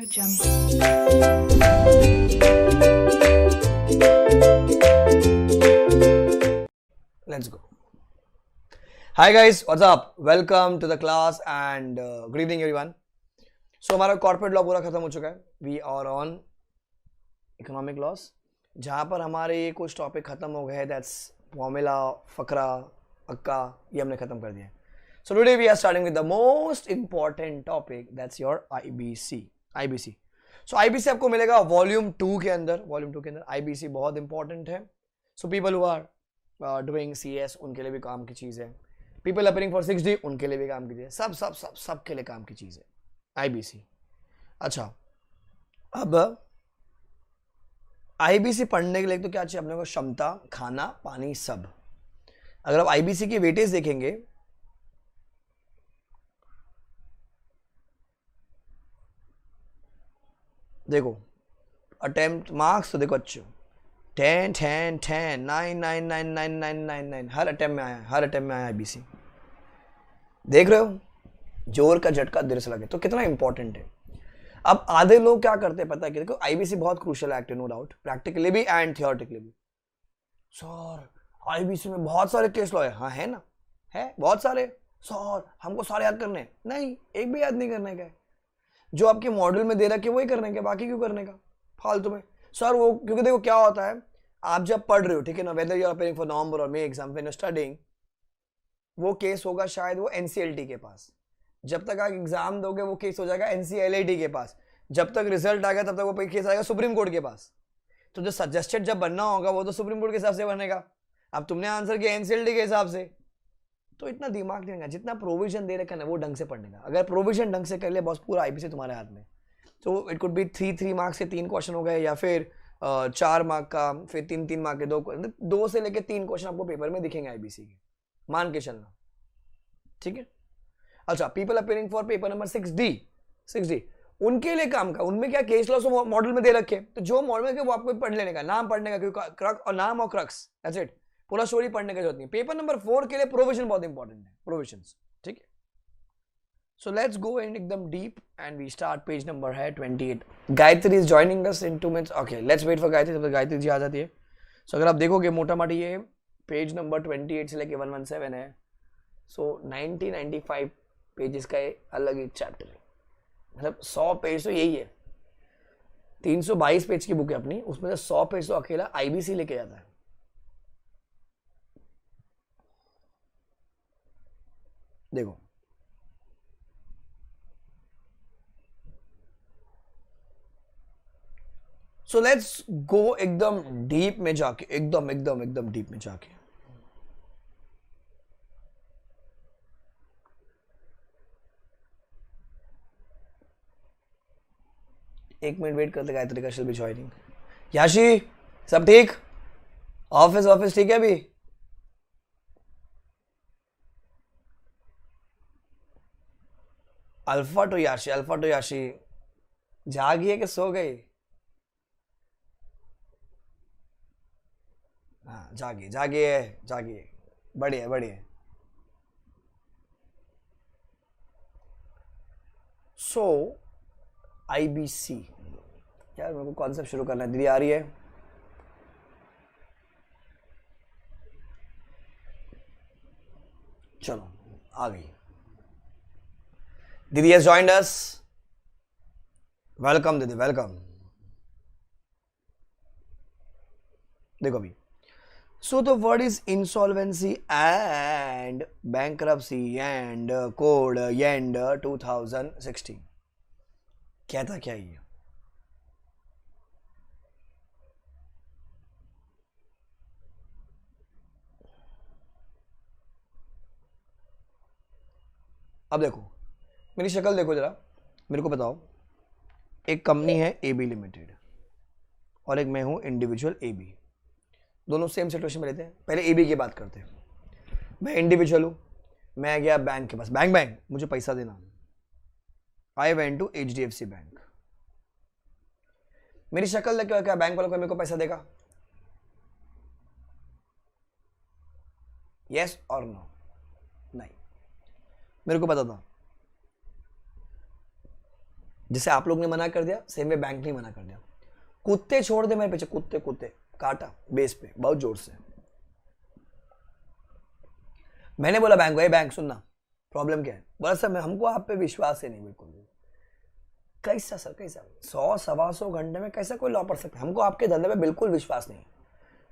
Let's go. Hi guys, what's up? Welcome to the class and good evening everyone. So हमारा corporate law पूरा खत्म हो चुका है. We are on economic loss, जहाँ पर हमारे ये कुछ टॉपिक खत्म हो गए. दैट्स फॉर्मूला, फकरा, अक्का, ये हमने खत्म कर दिया. So today we are starting with the most important topic, that's your IBC. So IBC आपको मिलेगा वॉल्यूम 2 के अंदर. IBC बहुत इंपॉर्टेंट है. So people who are doing CS उनके लिए भी काम की चीज़ है. People appearing for 6D उनके लिए भी काम की चीज़ है. सब के लिए काम की चीज़ है IBC. अच्छा, अब IBC पढ़ने के लिए तो क्या चाहिए अपने को? क्षमता, खाना, पानी, सब. अगर आप IBC की वेटेज देखेंगे, देखो अटेम्प्ट मार्क्स तो देखो अच्छे 10 10 10 9 9 9 9 9 9 9 हर अटेम्प्ट में आया IBC. देख रहे हो, जोर का झटका दिल से लगे तो कितना इंपॉर्टेंट है. अब आधे लोग क्या करते हैं पता है कि देखो IBC बहुत क्रूशियल एक्ट है, नो डाउट, प्रैक्टिकली भी एंड थियोरेटिकली भी. सर IBC में बहुत सारे केस लॉ है. हाँ है ना, है बहुत सारे. सर हमको सारे याद करने हैं. नहीं, एक भी याद नहीं करने का है. जो आपके मॉडल में दे रखे वही करने का, बाकी क्यों करने का फालतू में. सर वो क्योंकि देखो क्या होता है, आप जब पढ़ रहे हो, ठीक है ना, whether you are preparing for November और May exam, when you studying, वो केस होगा शायद वो NCLT के पास. जब तक आप एग्जाम दोगे वो केस हो जाएगा NCLAT के पास. जब तक रिजल्ट आ गया तब तक वो केस आएगा सुप्रीम कोर्ट के पास. तो जो सजेस्टेड जब बनना होगा वो तो सुप्रीम कोर्ट के हिसाब से बनेगा. अब तुमने आंसर किया NCLT के हिसाब से, तो इतना दिमाग नहीं लगा. जितना प्रोविजन दे रखा है ना वो ढंग से पढ़ने का. अगर प्रोविजन ढंग से कर ले बॉस, पूरा IBC तुम्हारे हाथ में. तो इट कुड बी 3 मार्क्स के 3 क्वेश्चन हो गए, या फिर 4 मार्क का, फिर 3 मार्क के 2 से लेके 3 क्वेश्चन आपको पेपर में दिखेंगे IBC के, मान के चलना. ठीक है. अच्छा, people appearing for paper number 6D, उनके लिए काम का, उनमें क्या केस लॉ मॉडल में दे रखे, तो जो मॉडल में वो आपको पढ़ लेने का, नाम पढ़ने का, क्योंकि क्रक्स और नाम और क्रक्स, दैट्स इट. पूरा स्टोरी पढ़ने की जरूरत नहीं. पेपर नंबर 4 के लिए प्रोविजन बहुत इंपॉर्टेंट है, प्रोविजंस. ठीक है. सो लेट्स गो इन एकदम deep and we start. Page number है 28. Gayatri is joining us in 2 minutes. Okay, let's wait for Gayatri. जब गायत्री जी आ जाती है. सो अगर आप देखोगे मोटा माटी ये पेज नंबर 28 से लेके 117 है. सो 90-95 पेजेस का अलग ही चैप्टर है. मतलब 100 पेज तो यही है. 322 पेज की बुक है अपनी, उसमें से 100 पेज तो अकेला IBC लेके जाता है. देखो सो लेट्स गो एकदम डीप में जाके, एकदम डीप में जाके. एक मिनट वेट करते, गायत्री का शिल भी ज्वाइनिंग. याशी सब ठीक? ऑफिस ठीक है अभी? अल्फा टू याशी जागी है कि सो गई? हाँ जागी है. बढ़िया. सो IBC यार मेरे को कॉन्सेप्ट शुरू करना है. दीदी आ रही है? चलो आ गई. दीदी has joined us. वेलकम दीदी, वेलकम. देखो अभी, so the word is insolvency and bankruptcy and code and 2016. कहता क्या ये? अब देखो मेरी शक्ल देखो जरा, मेरे को बताओ. एक कंपनी है AB लिमिटेड और एक मैं हूं इंडिविजुअल AB. दोनों सेम सिचुएशन में रहते हैं. पहले AB की बात करते हैं. मैं इंडिविजुअल हूं, मैं गया बैंक के पास. बैंक मुझे पैसा देना. I went to HDFC bank. मेरी शक्ल देख क्या बैंक वालों को मेरे को पैसा देगा? यस और नो? नहीं. मेरे को बता दो, जिसे आप लोग ने मना कर दिया, सेम वे बैंक ने मना कर दिया। कुत्ते छोड़ दे मेरे पीछे, कुत्ते कुत्ते काटा बेस पे बहुत जोर से। मैंने बोला बैंक भाई, बैंक सुनना प्रॉब्लम क्या है? बोला सर मैं हमको आप पे विश्वास ही नहीं बिल्कुल भी। कैसा सर, कैसा? 100-125 घंटे में कैसा कोई लॉ पढ़ सकता है? हमको आपके धंधे पे बिल्कुल विश्वास नहीं है।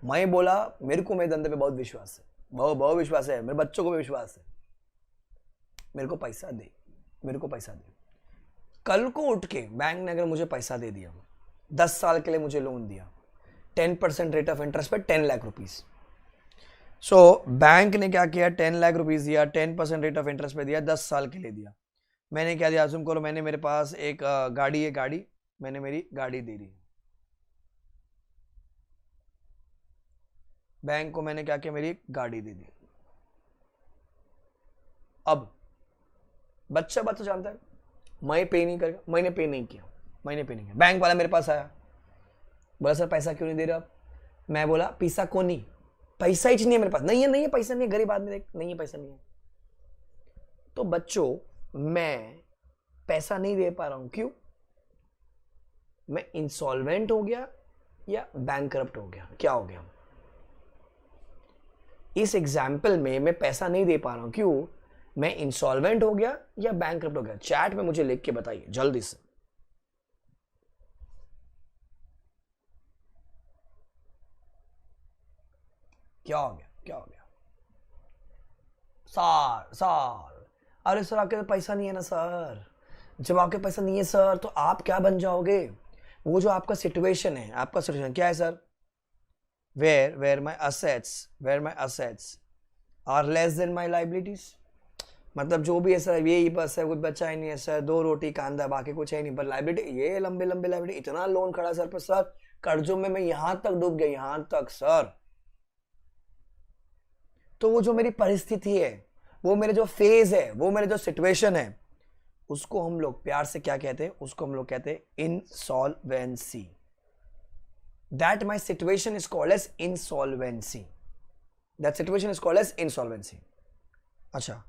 मैं बोला मेरे को मेरे धंधे पे बहुत विश्वास है, बहुत बहुत विश्वास है, मेरे बच्चों को भी विश्वास है, मेरे को पैसा दे, मेरे को पैसा दे। कल को उठ के बैंक ने अगर मुझे पैसा दे दिया, 10 साल के लिए मुझे लोन दिया, 10% रेट ऑफ इंटरेस्ट पे 10 लाख रुपीस। सो बैंक ने क्या किया, 10 लाख रुपीस दिया, 10% रेट ऑफ इंटरेस्ट पे दिया, 10 साल के लिए दिया। मैंने क्या दिया तुम करो, मैंने मेरे पास एक गाड़ी है, गाड़ी मैंने मेरी गाड़ी दे दी बैंक को, मैंने क्या किया, मेरी गाड़ी दे दी। अब बच्चा बात तो जानता है, मैं पे नहीं करेगा, मैंने पे नहीं किया, मैंने पे नहीं किया। बैंक वाला मेरे पास आया, बोला सर पैसा क्यों नहीं दे रहे आप? मैं बोला पैसा को नहीं, पैसा ही नहीं है मेरे पास, नहीं है नहीं है पैसा नहीं है, गरीब आदमी नहीं है, पैसा नहीं है। तो बच्चों मैं पैसा नहीं दे पा रहा हूं, क्यों? मैं इंसॉल्वेंट हो गया या बैंकरप्ट हो गया, क्या हो गया? इस एग्जाम्पल में मैं पैसा नहीं दे पा रहा हूं, क्यों? मैं इंसॉल्वेंट हो गया या बैंकरप्ट हो गया? चैट में मुझे लिख के बताइए जल्दी से। क्या हो गया, क्या हो गया? सर अरे सर आपके पास पैसा नहीं है ना सर। जब आपके पैसा नहीं है सर तो आप क्या बन जाओगे? वो जो आपका सिचुएशन है, आपका सिचुएशन क्या है sir? Where my assets are less than my liabilities. मतलब जो भी है सर, यही बस है, कुछ बचा ही नहीं है सर, 2 रोटी कांदा, बाकी कुछ है नहीं, पर लाइबिलिटी ये लंबे लंबे लाइबिलिटी, इतना लोन खड़ा सर पर सर, कर्जों में मैं यहां तक डूब गया, यहां तक सर। तो वो जो मेरी परिस्थिति है, वो मेरे जो फेज है, वो मेरे जो सिचुएशन है, उसको हम लोग प्यार से क्या कहते हैं? उसको हम लोग कहते हैं insolvency. That my situation is called as insolvency, that situation is called as insolvency. अच्छा,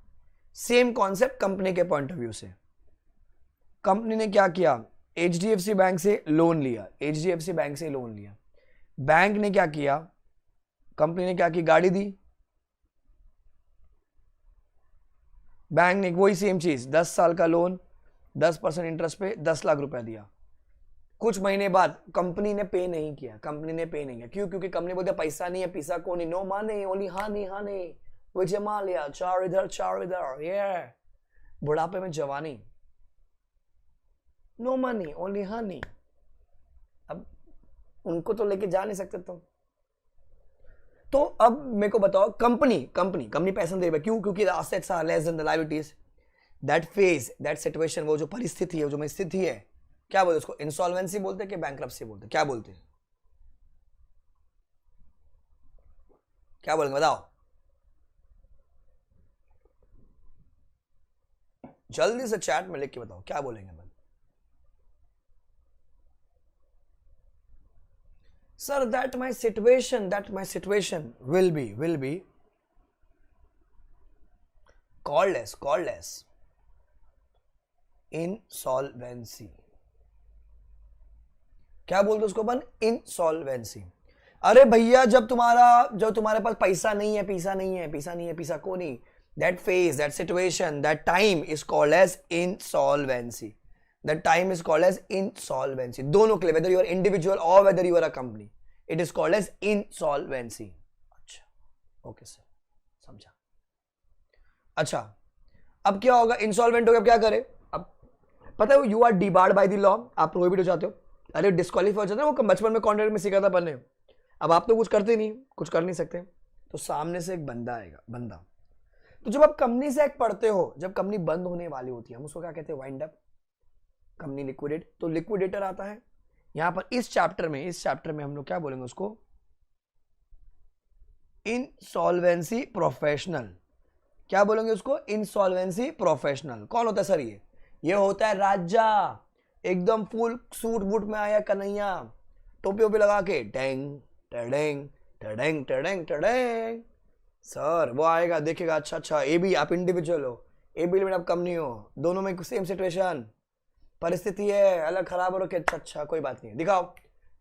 सेम कॉन्सेप्ट कंपनी के पॉइंट ऑफ व्यू से। कंपनी ने क्या किया? HDFC बैंक से लोन लिया, HDFC बैंक से लोन लिया। बैंक ने क्या किया? कंपनी ने क्या की? गाड़ी दी। बैंक ने वही सेम चीज, 10 साल का लोन, 10% इंटरेस्ट पे 10 लाख रुपया दिया। कुछ महीने बाद कंपनी ने पे नहीं किया, कंपनी ने पे नहीं किया, क्यों? क्योंकि कंपनी बोलते पैसा नहीं है, पैसा को नहीं, नो मनी ओनली हानि वो जमा लिया, चार इधर ये बुढ़ापे में जवानी, नो मनी ओनली हानि। अब उनको तो लेके जा नहीं सकते तुम। तो अब मेरे को बताओ, कंपनी पैसा दे रही है, क्यों? क्योंकि assets are less than the liabilities। That phase, that situation, वो जो परिस्थिति है, जो मेरी स्थिति है, क्या बोलते उसको? इंसॉल्वेंसी बोलते हैं कि बैंकरप्सी बोलते? क्या बोलते हैं? क्या बोलेंगे बताओ जल्दी से, चैट में लिख के बताओ क्या बोलेंगे। मैं sir that my situation will be called as insolvency। क्या बोलते उसको अपन? इंसॉल्वेंसी। अरे भैया जब तुम्हारे पास पैसा नहीं है, पैसा को नहीं, that phase, that situation, that time is called as insolvency। That time is called as insolvency। दोनों के लिए, whether you are individual or whether you are a company, it is called as insolvency। अच्छा, okay sir, समझा। अच्छा, अब क्या होगा? Insolvent हो गया, अब क्या करे? अब पता है, you are debarred by the law, आप प्रोहिबिट हो जाते हो। अरे डिस्क्वालीफाई हो जाता है, वो बचपन में कॉन्ट्रैक्ट में सीखा था पढ़ने। अब आप तो कुछ करते नहीं, कुछ कर नहीं सकते, तो सामने से एक बंदा आएगा, बंदा। तो जब आप कंपनी से एक पढ़ते हो, जब कंपनी बंद होने वाली होती है, हम उसको क्या कहते हैं? Wind up. कंपनी लिक्विडेट, तो लिक्विडेटर आता है यहां पर। इस चैप्टर में हम लोग क्या बोलेंगे उसको? Insolvency professional. क्या बोलेंगे उसको? Insolvency professional. कौन होता है सर? ये होता है राजा, एकदम फुल सूट बूट में आया कन्हैया, टोपी ओपी लगा के, टेंग टडेंग टडेंग टडेंग टडेंग। सर वो आएगा, देखेगा, अच्छा ये भी आप इंडिविजुअल हो, ए भी आप कंपनी हो, दोनों में सेम सिचुएशन, परिस्थिति है अलग खराब हो रखी, अच्छा कोई बात नहीं, दिखाओ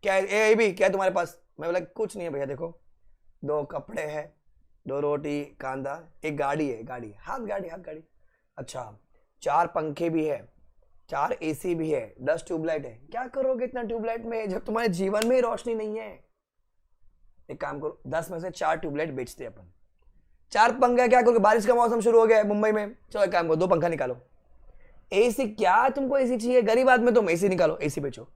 क्या है, ए भी क्या है तुम्हारे पास? मैं बोला कुछ नहीं है भैया, देखो 2 कपड़े हैं, 2 रोटी कांदा, एक गाड़ी है, गाड़ी हाथ गाड़ी हाथ गाड़ी, अच्छा 4 पंखे भी है, 4 एसी भी है, 10 ट्यूबलाइट है। क्या करोगे इतना ट्यूबलाइट में जब तुम्हारे जीवन में रोशनी नहीं है? एक काम करो, 10 में से 4 ट्यूबलाइट बेचते अपन, 4 पंखे, क्या करोगे? बारिश का मौसम शुरू हो गया है मुंबई में, चलो एक काम करो 2 पंखा निकालो। एसी, क्या तुमको एसी चाहिए? गरीब आदमी, तुम एसी निकालो, एसी बेचो।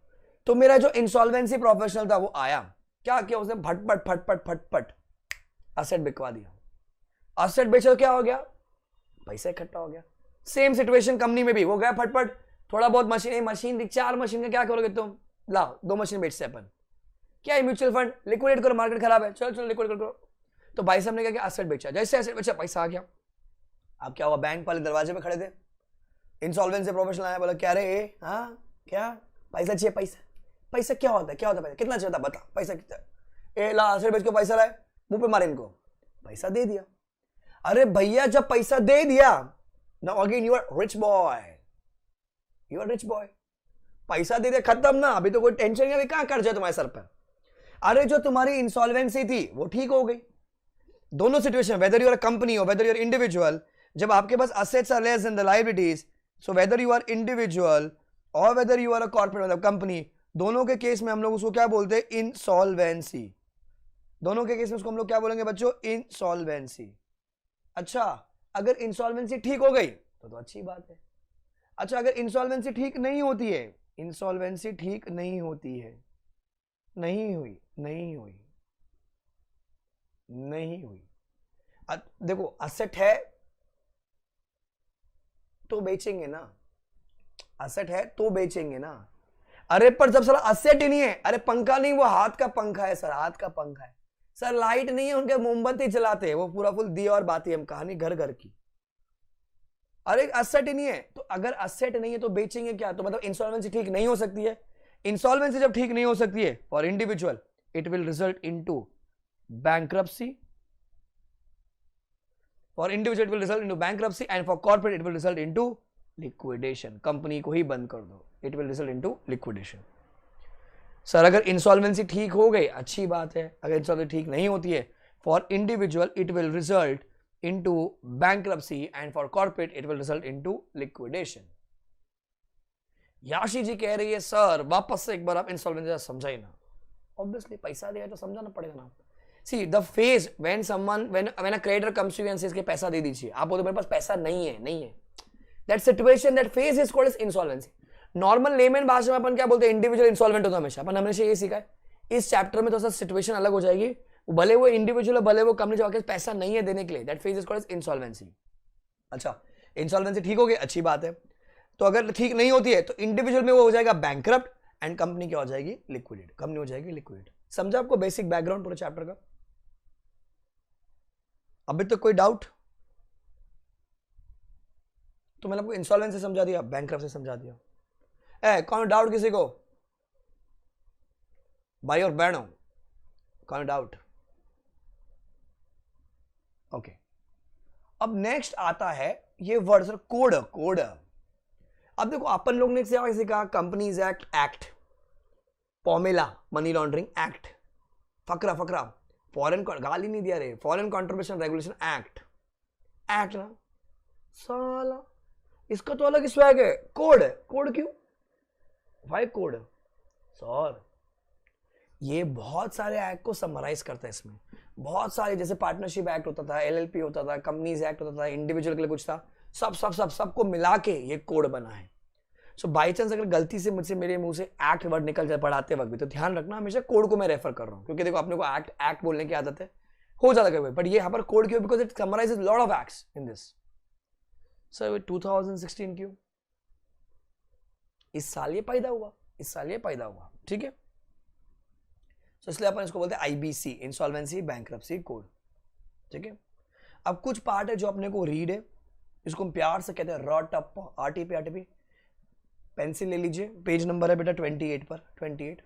तो मेरा जो इंसॉल्वेंसी प्रोफेशनल था वो आया, क्या किया उसने? फटपट फटपट फटपट असेट बिकवा दिया। असेट बेचो, क्या हो गया? पैसा इकट्ठा हो गया। सेम सिचुएशन कंपनी में भी, वो गया फटपट, थोड़ा बहुत मशीन 4 मशीन का क्या करोगे तुम? लाओ 2 मशीन बेचते अपन, क्या है? म्यूचुअल फंड, लिक्विडेट करो, मार्केट खराब है, चलो चलो लिक्विडेट करो। तो भाई साहब ने क्या किया? असेट बेचा, जैसे असेट बेचा पैसा आ गया। अब क्या हुआ? बैंक वाले दरवाजे पे खड़े थे, इंसॉल्वेंसी प्रोफेशनल आया, बोला क्या रे, हाँ क्या पैसा चाहिए? पैसा पैसा क्या होता है? क्या होता है पैसा? कितना चाहिए था बता, पैसा कितना? ए ला, असेट बेच के पैसा लाए, मुंह पे मारे इनको, पैसा दे दिया। अरे भैया जब पैसा दे दिया, now again you are rich boy, you are rich boy, पैसा दे दिया, खत्म ना, अभी तो कोई टेंशन नहीं, अभी कहां कर्ज है तुम्हारे सर पर? अरे जो तुम्हारी इंसॉल्वेंसी थी वो ठीक हो गई। दोनों situation, whether you are company और वेदर यू आर इंडिविजुअल, जब आपके पास assets are less than the liabilities, so whether you are individual और whether you are a corporate मतलब कंपनी, दोनों के केस में हम लोग उसको क्या बोलते हैं? इंसॉल्वेंसी। दोनों के केस में उसको हम लोग क्या बोलेंगे बच्चों? इंसॉल्वेंसी। अच्छा, अगर इंसॉल्वेंसी ठीक हो गई तो अच्छी बात है। अच्छा, अगर इंसॉल्वेंसी ठीक नहीं होती है, इंसॉल्वेंसी ठीक नहीं होती है, नहीं हुई नहीं हुई नहीं हुई, देखो असेट है तो बेचेंगे ना, असेट है तो बेचेंगे ना। अरे पर जब साला असेट ही नहीं है, अरे पंखा नहीं, वो हाथ का पंखा है सर, हाथ का पंखा है सर, लाइट नहीं है, उनके मोमबत्ती जलाते हैं, वो पूरा फुल दिया और बाती, हम कहानी घर घर की। अरे असेट ही नहीं है, तो अगर असेट नहीं है तो बेचेंगे क्या? तो मतलब इंसॉल्वेंसी ठीक नहीं हो सकती है। इंसॉल्वेंसी जब ठीक नहीं हो सकती है for individual, it will result into bankruptcy, for individual it will result into bankruptcy and for corporate it will result into liquidation, company को ही बंद कर दो, it will result into liquidation। Sir अगर इंसॉल्वेंसी ठीक हो गई अच्छी बात है, अगर इंसॉल्वेंसी ठीक नहीं होती है, for individual it will result into bankruptcy and for corporate it will result into liquidation. याशी जी कह रही है सर वापस से एक बार आप इंसॉल्वेंसी समझाइए ना। ऑब्वियसली पैसा दिया तो समझाना पड़ेगा ना। See the phase when someone when a creditor comes to you and says कि पैसा दे दीजिए, आप बोलते मेरे पास पैसा नहीं है, that situation, that phase is called as insolvency। Normal lemon भाषा में अपन क्या बोलते हैं? इंडिविजुअल इंसॉल्वेंट होता है हमेशा, अपन हमेशा ये सीखा है। इस चैप्टर में तो सिचुएशन अलग हो जाएगी, भले वो इंडिविजुअल भले वो कंपनी के पैसा नहीं है देने के लिए, that phase is called as insolvency. अच्छा, इंसॉल्वेंसी ठीक हो गई अच्छी बात है, तो अगर ठीक नहीं होती है तो इंडिविजुअल में वो हो जाएगा बैंकरप्ट एंड कंपनी क्या हो जाएगी? लिक्विडेट, कंपनी हो जाएगी लिक्विडेट। समझा आपको बेसिक बैकग्राउंड पूरे चैप्टर का? अभी तक कोई डाउट? तो मैंने आपको इंसॉल्वेंसी समझा दिया, बैंकरप्सी समझा दिया। कौन डाउट किसी को? भाई और बहनों कौन डाउट? ओके, अब नेक्स्ट आता है ये वर्ड सर, कोड। कोड अब देखो अपन लोग ने कैसे कहा? Companies act, formula money laundering act, फकरा फॉरेन, गाली नहीं दिया रे, फॉरेन कंट्रीब्यूशन रेगुलेशन एक्ट ना साला, इसका तो अलग स्वैग है। कोड क्यों भाई? कोड सर ये बहुत सारे एक्ट को समराइज करता है, इसमें बहुत सारे, जैसे पार्टनरशिप एक्ट होता था, एलएलपी होता था, कंपनीज एक्ट होता था, इंडिविजुअल के लिए कुछ था, सबको मिला के ये कोड बना है। सो बाई चांस अगर गलती से मुझसे मेरे मुंह से एक्ट वर्ड निकल जाए पढ़ाते वक्त भी, तो ध्यान रखना हमेशा कोड को मैं रेफर कर रहा हूं, क्योंकि देखो अपने को एक्ट बोलने की आदत है, हो जाता है, बट ये यहाँ पर कोड क्यों? Because it summarises lot of acts in this. Sir 2016 क्यों? इस साल ये पैदा हुआ, ठीक है। तो इसलिए अपन इसको बोलते हैं आईबीसी, इंसॉल्वेंसी बैंक्रप्सी कोड, ठीक है। अब कुछ पार्ट है जो अपने को रीड है, इसको हम प्यार से कहते हैं रॉटअप, आरटीपी। पेंसिल ले लीजिए, पेज नंबर है बेटा 28 पर, 28,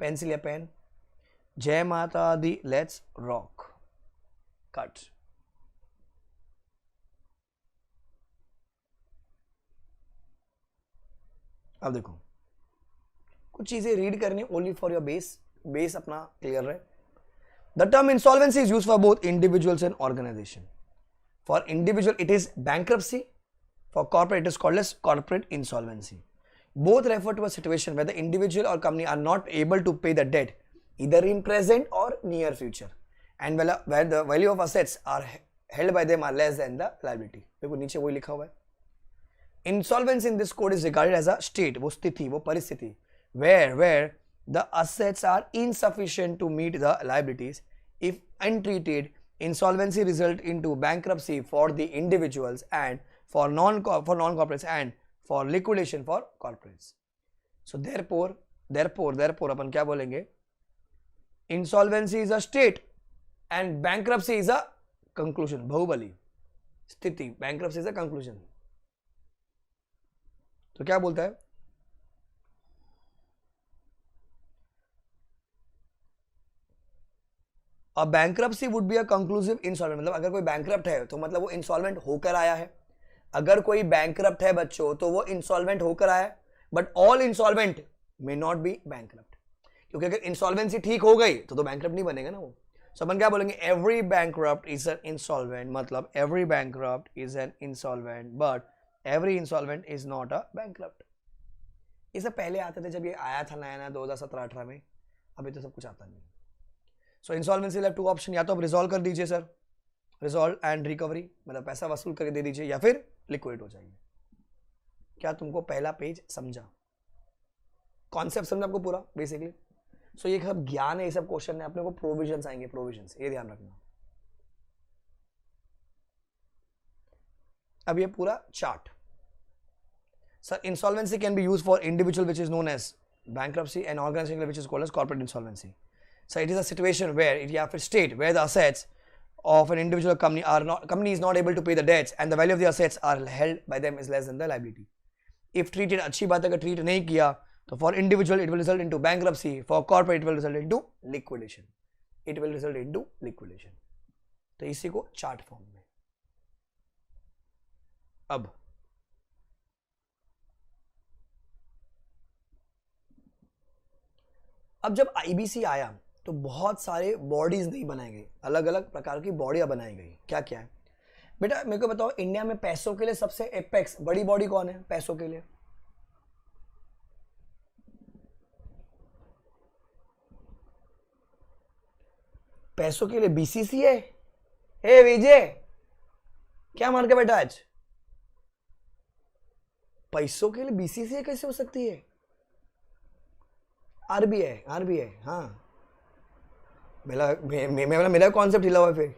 पेंसिल या पेन। जय माता दी, लेट्स रॉक, कट। अब देखो कुछ चीजें रीड करनी ओनली फॉर योर बेस अपना क्लियर रहे. The term insolvency is used for both individuals and organization. For individual it is bankruptcy. For corporate, it is called as corporate insolvency. Both refer to a situation where the individual or company are not able to pay the debt, either in present or near future, and where the value of assets are held by them are less than the liability. देखो नीचे वही लिखा हुआ है. Insolvency in this code is regarded as a state, वो स्थिति, वो परिस्थिति, where the assets are insufficient to meet the liabilities. If untreated, insolvency result into bankruptcy for the individuals and for non-corporates and for liquidation for corporates. So therefore अपन क्या बोलेंगे? Insolvency is a state and bankruptcy is a conclusion. Baahubali स्थिति, bankruptcy is a conclusion. तो क्या बोलता है? A bankruptcy would be a conclusive insolvent. मतलब अगर कोई bankrupt है तो मतलब वो insolvent होकर आया है. अगर कोई बैंकरप्ट है बच्चों तो वो इंसॉल्वेंट होकर आया. But all insolvent may not be bankrupt, क्योंकि अगर इंसॉल्वेंसी ठीक हो गई तो बैंकरप्ट नहीं बनेगा ना वो. सो अपन क्या बोलेंगे? Every bankrupt is an insolvent. मतलब every bankrupt is an insolvent but every insolvent is not a bankrupt. ये सब पहले आते थे जब ये आया था नया 2017-18 में. अभी तो सब कुछ आता नहीं. सो इंसॉल्वेंसी हैव टू ऑप्शन. या तो आप रिजॉल्व कर दीजिए सर, रिजॉल्व एंड रिकवरी, मतलब पैसा वसूल करके दे दीजिए, या फिर लिक्विड हो जाइए. क्या तुमको पहला पेज समझा? कॉन्सेप्ट समझा आपको पूरा बेसिकली? सो ये सब ज्ञान है, ये सब क्वेश्चन है. अपने को प्रोविजंस आएंगे, प्रोविजंस, ये ध्यान रखना. अब ये पूरा chart. Sir insolvency can be use for individual which is known as bankruptcy and organization which is called as corporate insolvency. So it is a situation where it या फिर state where the assets of an individual company is not able to pay the debts and the value of the assets are held by them is less than the liability. If treated, अच्छी बात है, अगर treat नहीं किया तो for individual it will result into bankruptcy, for corporate it will result into liquidation. It will result into liquidation. तो इसी को चार्ट फॉर्म में. अब जब IBC आया तो बहुत सारे बॉडीज नहीं बनाए गए, अलग अलग प्रकार की बॉडियां बनाई गई. क्या क्या है बेटा मेरे को बताओ? इंडिया में पैसों के लिए सबसे एपेक्स बड़ी बॉडी कौन है पैसों के लिए? पैसों के लिए BCC है. हे विजय, क्या मार के बैठा आज? पैसों के लिए BCC कैसे हो सकती है? RBI. हाँ, मेरा कॉन्सेप्ट हिला हुआ है फिर.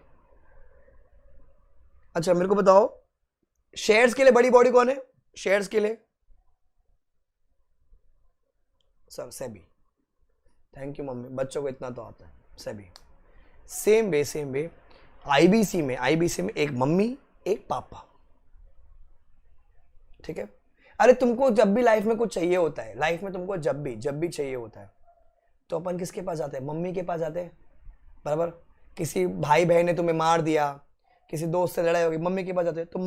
अच्छा मेरे को बताओ, शेयर्स के लिए बड़ी बॉडी कौन है? शेयर्स के लिए sir SEBI. Thank you mummy, बच्चों को इतना तो आता है. सेबी. सेम वे IBC में एक मम्मी एक पापा. ठीक है. अरे तुमको जब भी लाइफ में कुछ चाहिए होता है, लाइफ में तुमको जब भी चाहिए होता है तो अपन किसके पास जाते हैं? मम्मी के पास जाते हैं, बराबर. किसी भाई बहन ने तुम्हें मार दिया, किसी दोस्त से लड़ाई होगी, मम्मी के पास जाते हैं. तो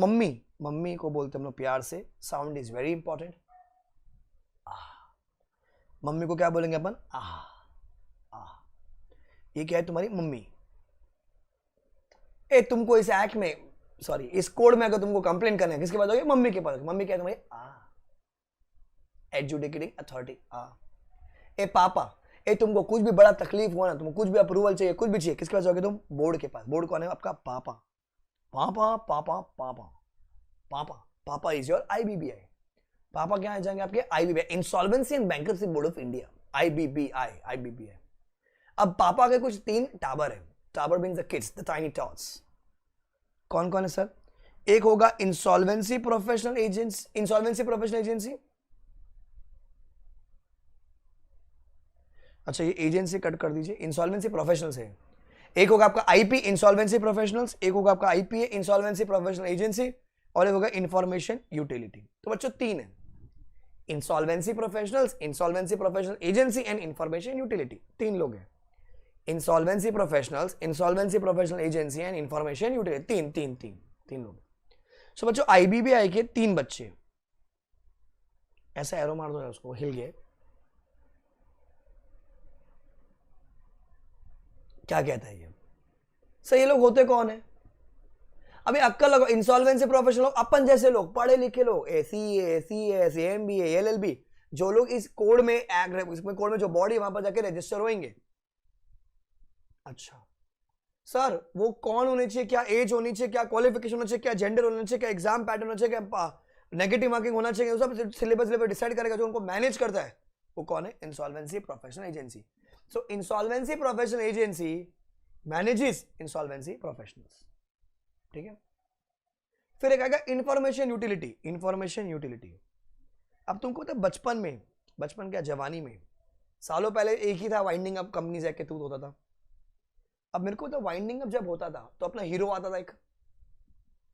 मम्मी को बोलते हम लोग प्यार से. Sound is very important. Mummy को क्या बोलेंगे अपन? ये क्या है? तुम्हारी मम्मी. तुमको इस एक्ट में, सॉरी इस कोड में अगर तुमको कंप्लेन करना है किसके पास होगी? मम्मी के पास. मम्मी क्या है तुम्हारी? Adjudicating authority. पापा, तुमको कुछ भी बड़ा तकलीफ हो ना, तुमको कुछ भी अप्रूवल चाहिए, कुछ भी चाहिए, किसके पास जाओगे तुम? बोर्ड के पास. बोर्ड कौन है? आपका पापा. पापा इज योर IBBI. पापा क्या जाएंगे आपके? IBBI, insolvency and bankruptcy board of India. IBBI. अब पापा के कुछ 3 टावर है. Tower means the kids, the tiny tots. कौन कौन है सर? एक होगा इंसॉल्वेंसी प्रोफेशनल एजेंसी. अच्छा ये एजेंसी कट कर दीजिए, इंसॉल्वेंसी प्रोफेशनल्स है. एक होगा आपका IP इंसॉल्वेंसी प्रोफेशनल्स, एक होगा आपका IPA इंसॉल्वेंसी प्रोफेशनल एजेंसी, और एक होगा इंफॉर्मेशन यूटिलिटी. तो बच्चों 3 है. Insolvency professionals, insolvency professional agency and information utility. 3 लोग हैं. Insolvency professionals, insolvency professional agency and information utility. तीन लोग. सो बच्चों IBBI के 3 बच्चे. ऐसा एरो मार दो उसको, हिल गए। क्या कहता है ये? सर ये लोग होते कौन है? अभी अक्कल लगो, इंसॉल्वेंसी प्रोफेशनल अपन जैसे लोग, पढ़े लिखे लोग, सीए, सीएस, एमबीए, एलएलबी, जो लोग इस कोड में इसमें कोड में जो बॉडी वहां पर जाके रजिस्टर होंगे। अच्छा सर वो कौन होने चाहिए, क्या एज होनी चाहिए, क्या क्वालिफिकेशन होना चाहिए, क्या जेंडर होना चाहिए, क्या एग्जाम पैटर्न होना चाहिए, क्या नेगेटिव मार्किंग होना चाहिए, सब सिलेबस डिसाइड करेगा जो उनको मैनेज करता है। वो कौन है? Insolvency professional agency. So insolvency professional agency manages insolvency professionals. ठीक है। फिर एक आएगा इंफॉर्मेशन यूटिलिटी। इंफॉर्मेशन यूटिलिटी, अब तुमको तो बचपन क्या जवानी में, सालों पहले एक ही था वाइंडिंग अप कंपनीज एक्ट के थ्रू होता था। अब मेरे को तो वाइंडिंग अप जब होता था तो अपना हीरो आता था एक,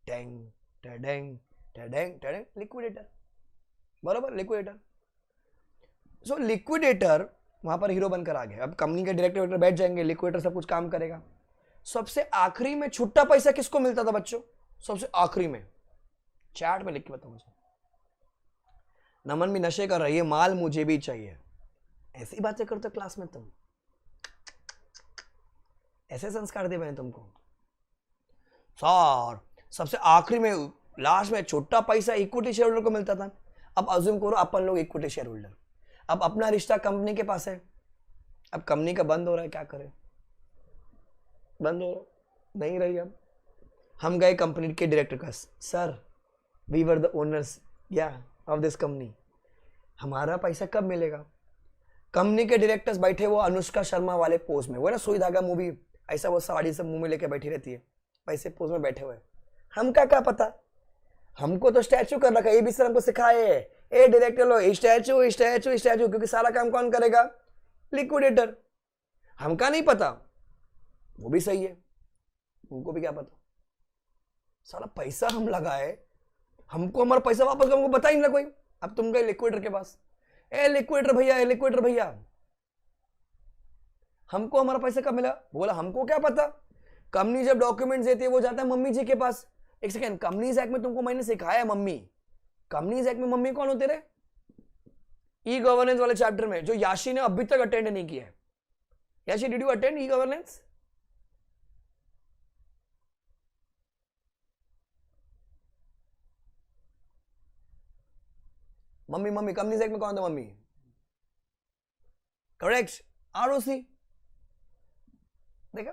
टेंग टेडेंग टेडेंग टेडेंग, लिक्विडेटर, बराबर, लिक्विडेटर। सो लिक्विडेटर वहां पर हीरो बनकर आ गया। अब कंपनी के डायरेक्टर बैठ जाएंगे, लिक्विडेटर सब कुछ काम करेगा। सबसे आखिरी में छुट्टा पैसा किसको मिलता था बच्चों? सबसे आखिरी में, चैट में लिख के बताओ मुझे। नमन भी नशे कर रही है, माल मुझे भी चाहिए, ऐसी बातें करते क्लास में तुम? ऐसे संस्कार दिए मैंने तुमको? सर सबसे आखिरी में, लास्ट में छोटा पैसा इक्विटी शेयर होल्डर को मिलता था। अब अज्यूम करो अपन लोग इक्विटी शेयर होल्डर, अब अपना रिश्ता कंपनी के पास है, अब कंपनी का बंद हो रहा है, क्या करें? बंद हो नहीं रही। अब हम गए कंपनी के डायरेक्टर का, sir we were the owners या ऑफ दिस कंपनी, हमारा पैसा कब मिलेगा? कंपनी के डायरेक्टर्स बैठे वो अनुष्का शर्मा वाले पोज में, वो ना सुई धागा मूवी, ऐसा वो साड़ी सब मुंह में लेके बैठी रहती है, पैसे पोज में बैठे हुए। हमका क्या पता? हमको तो स्टैचू कर रखा है, ये भी सर हमको सिखाए, ए डायरेक्टर लो स्टैचू स्टैचू स्टैचू, क्योंकि सारा काम कौन करेगा? लिक्विडेटर। हमका नहीं पता, वो भी सही है, उनको भी क्या पता? सारा पैसा हम लगाए, हमको हमारा पैसा वापस हमको बता ही ना कोई। अब तुम गए लिक्विडेटर के पास, ए लिक्विडेटर भैया, ए लिक्विडेटर भैया, हमको हमारा पैसा कब मिला? बोला हमको क्या पता, कंपनी जब डॉक्यूमेंट्स देती है वो जाता है मम्मी जी के पास। एक सेकंड, कंपनीज एक्ट में तुमको मैंने सिखाया मम्मी, कंपनीज एक्ट में मम्मी कौन होते रहे? ई गवर्नेंस वाले चैप्टर में, जो याशी ने अभी तक अटेंड नहीं किया है। याशी did you attend e governance? Mummy mummy companies act में कौन था मम्मी? Correct, ROC. देखा,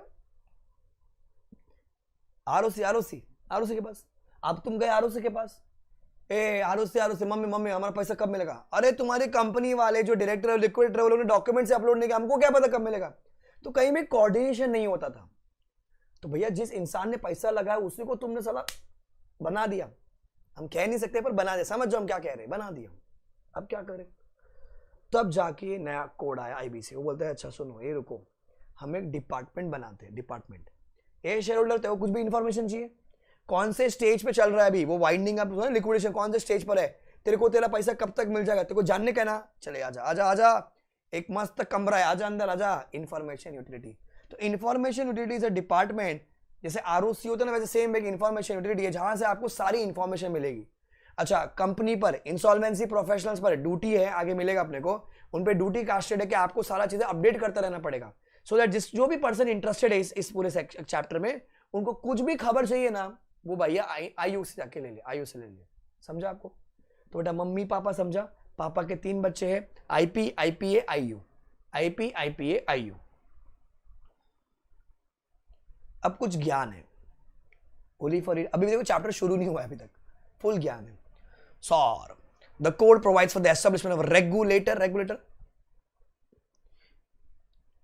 आरओसी आरओसी आरओसी के पास। अब तुम गए आरओसी के पास, ए आरओसी आरओसी, मम्मी मम्मी हमारा पैसा कब मिलेगा? अरे तुम्हारी कंपनी वाले जो डायरेक्टर है लिक्विडेटर वालों ने डॉक्यूमेंट से अपलोड नहीं किया, हमको क्या पता कब मिलेगा? तो कहीं में कोऑर्डिनेशन नहीं होता था। तो भैया जिस इंसान ने पैसा लगाया उसी को तुमने साला बना दिया। हम कह नहीं सकते पर बना दिया, समझ जाओ हम क्या कह रहे हैं, बना दिया। अब क्या करें? तब जाके नया कोड आया आईबीसी, वो बोलते हैं अच्छा सुनो ये रुको, हम एक डिपार्टमेंट बनाते हैं। डिपार्टमेंट, ए शेयर होल्डर तेरे को कुछ भी इंफॉर्मेशन चाहिए, कौन से स्टेज पे चल रहा है अभी वो वाइंडिंग अप लिक्विडेशन, कौन से स्टेज पर है, तेरे को तेरा पैसा कब तक मिल जाएगा, तेरे को जानने का ना, चले आजा आजा आजा, एक मस्त कमरा है, आजा अंदर आजा। इंफॉर्मेशन यूटिलिटी, तो information utility is a department, जैसे आरओसी होता है ना वैसे सेम एक इंफॉर्मेशन यूटिलिटी है जहां से आपको सारी इंफॉर्मेशन मिलेगी। अच्छा, कंपनी पर इंसॉल्वेंसी प्रोफेशनल्स पर ड्यूटी है, आगे मिलेगा अपने को, उन पे ड्यूटी कास्टेड है कि आपको सारा चीजें अपडेट करता रहना पड़ेगा, सो दैट जिस जो भी पर्सन इंटरेस्टेड है इस पूरे चैप्टर में, उनको कुछ भी खबर चाहिए ना, वो भैया आयु से जाके ले ले, आयु से ले ले। समझा आपको? तो बेटा मम्मी पापा समझा, पापा के 3 बच्चे हैं, IP IPA IU, IP IPA IU. अब कुछ ज्ञान है, ओनली फॉर इट, अभी देखो चैप्टर शुरू नहीं हुआ है अभी तक, फुल ज्ञान है। Sir the code provides for the establishment of regulator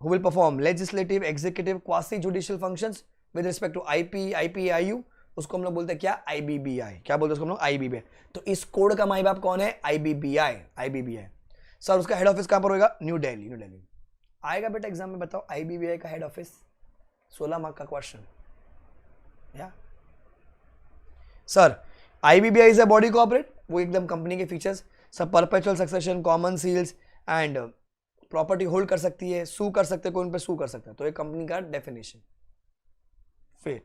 who will perform legislative, executive, quasi judicial functions with respect to IP, IPIU, उसको हम लोग बोलते हैं क्या? IBBI। क्या बोलते हैं उसको हम लोग? IBBI। तो इस कोड का माई बाप कौन है? IBBI। IBBI सर उसका हेड ऑफिस कहां पर होगा? न्यू दिल्ली। न्यू दिल्ली आएगा बेटा एग्जाम में, बताओ IBBI का हेड ऑफिस, 16 मार्क का क्वेश्चन। या sir IBBI is a body corporate, वो एकदम कंपनी के फीचर्स सब, perpetual succession, common seals and property hold कर सकती है, सू कर सकते हैं, कोई उन पे सू कर सकता है, तो एक कंपनी का डेफिनेशन। फिर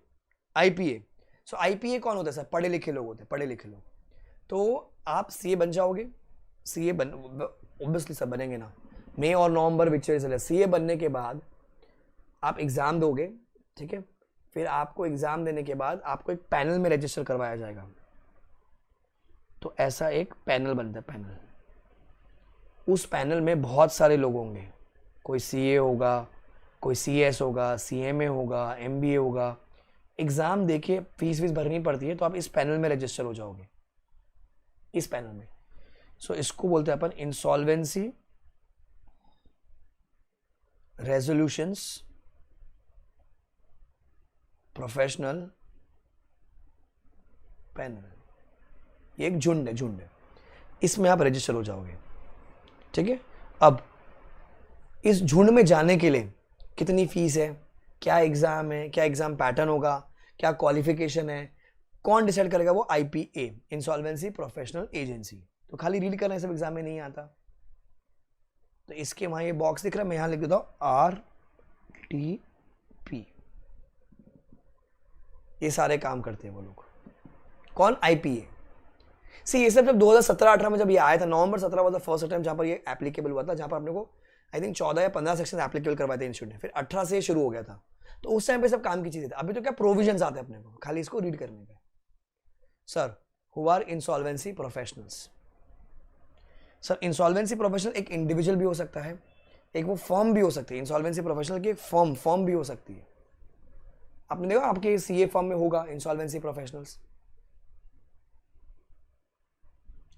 आईपीए, सो आईपीए कौन होता है सर? पढ़े लिखे लोग होते हैं, पढ़े लिखे लोग। तो आप सीए बन जाओगे, सीए बन ऑब्वियसली सब बनेंगे ना, मई और नवंबर विच सीए बनने के बाद आप एग्जाम दोगे, ठीक है, फिर आपको एग्जाम देने के बाद आपको एक पैनल में रजिस्टर करवाया जाएगा। तो ऐसा एक पैनल बनता है, पैनल, उस पैनल में बहुत सारे लोग होंगे, कोई सीए होगा, कोई सीएस होगा, सीएमए होगा, एमबीए होगा। एग्जाम देखिए फीस भरनी पड़ती है, तो आप इस पैनल में रजिस्टर हो जाओगे, इस पैनल में। सो इसको बोलते हैं अपन इंसॉल्वेंसी रेजोल्यूशंस प्रोफेशनल पैनल। ये एक झुंड है, झुंड है, इसमें आप रजिस्टर हो जाओगे, ठीक है। अब इस झुंड में जाने के लिए कितनी फीस है, क्या एग्जाम है, क्या एग्जाम पैटर्न होगा, क्या क्वालिफिकेशन है, कौन डिसाइड करेगा, वो आईपीए, इंसॉल्वेंसी प्रोफेशनल एजेंसी। तो खाली रीड करना है, सब एग्जाम में नहीं आता। तो इसके वहां ये बॉक्स दिख रहा है, मैं यहां लिख देता हूं RTP। ये सारे काम करते हैं वो लोग। कौन? आईपीए। सी ये सब जब 2017-18 में जब ये आया था, नवंबर 17 वाज द फर्स्ट टाइम जहां पर ये एप्लीकेबल हुआ था, जहां पर अपने को आई थिंक 14 या 15 सेक्शन एप्लीकेबल करवाए थे इंस्टीट्यूट ने, फिर 18 से शुरू हो गया था। तो उस टाइम पे सब काम की चीजें थी। अभी तो क्या प्रोविजंस आते हैं अपने को, खाली इसको रीड करने पे। Sir who are insolvency professionals? Sir insolvency professional एक इंडिविजुअल भी हो सकता है, एक वो फर्म भी हो सकती है। इंसॉल्वेंसी प्रोफेशनल की एक फर्म भी हो सकती है। आपने देखा आपके सीए फर्म में होगा insolvency professionals.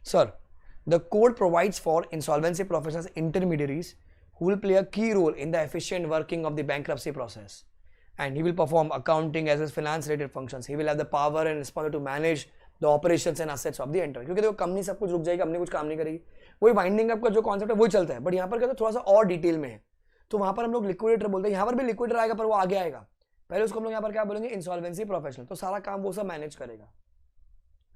Sir the code provides for insolvency professionals intermediaries who will play a key role in the efficient working of the bankruptcy process, and he will perform accounting as well as finance related functions. He will have the power and responsibility to manage the operations and assets of the enterprise. क्योंकि देखो company सब कुछ रुक जाएगी, company कुछ काम नहीं करेगी, वही वाइंडिंग अप का जो कॉन्सेप्ट है वही चलता है। बट यहाँ पर क्या थोड़ा सा और डिटेल में है, तो वहां पर हम लोग लिक्विडेटर बोलते हैं। यहाँ पर भी लिक्विडेटर आएगा, पर वो आगे आएगा, पहले उसको हम लोग यहाँ पर क्या बोलेंगे, इंसॉल्वेंसी प्रोफेशनल। तो सारा काम वो सब मैनेज करेगा।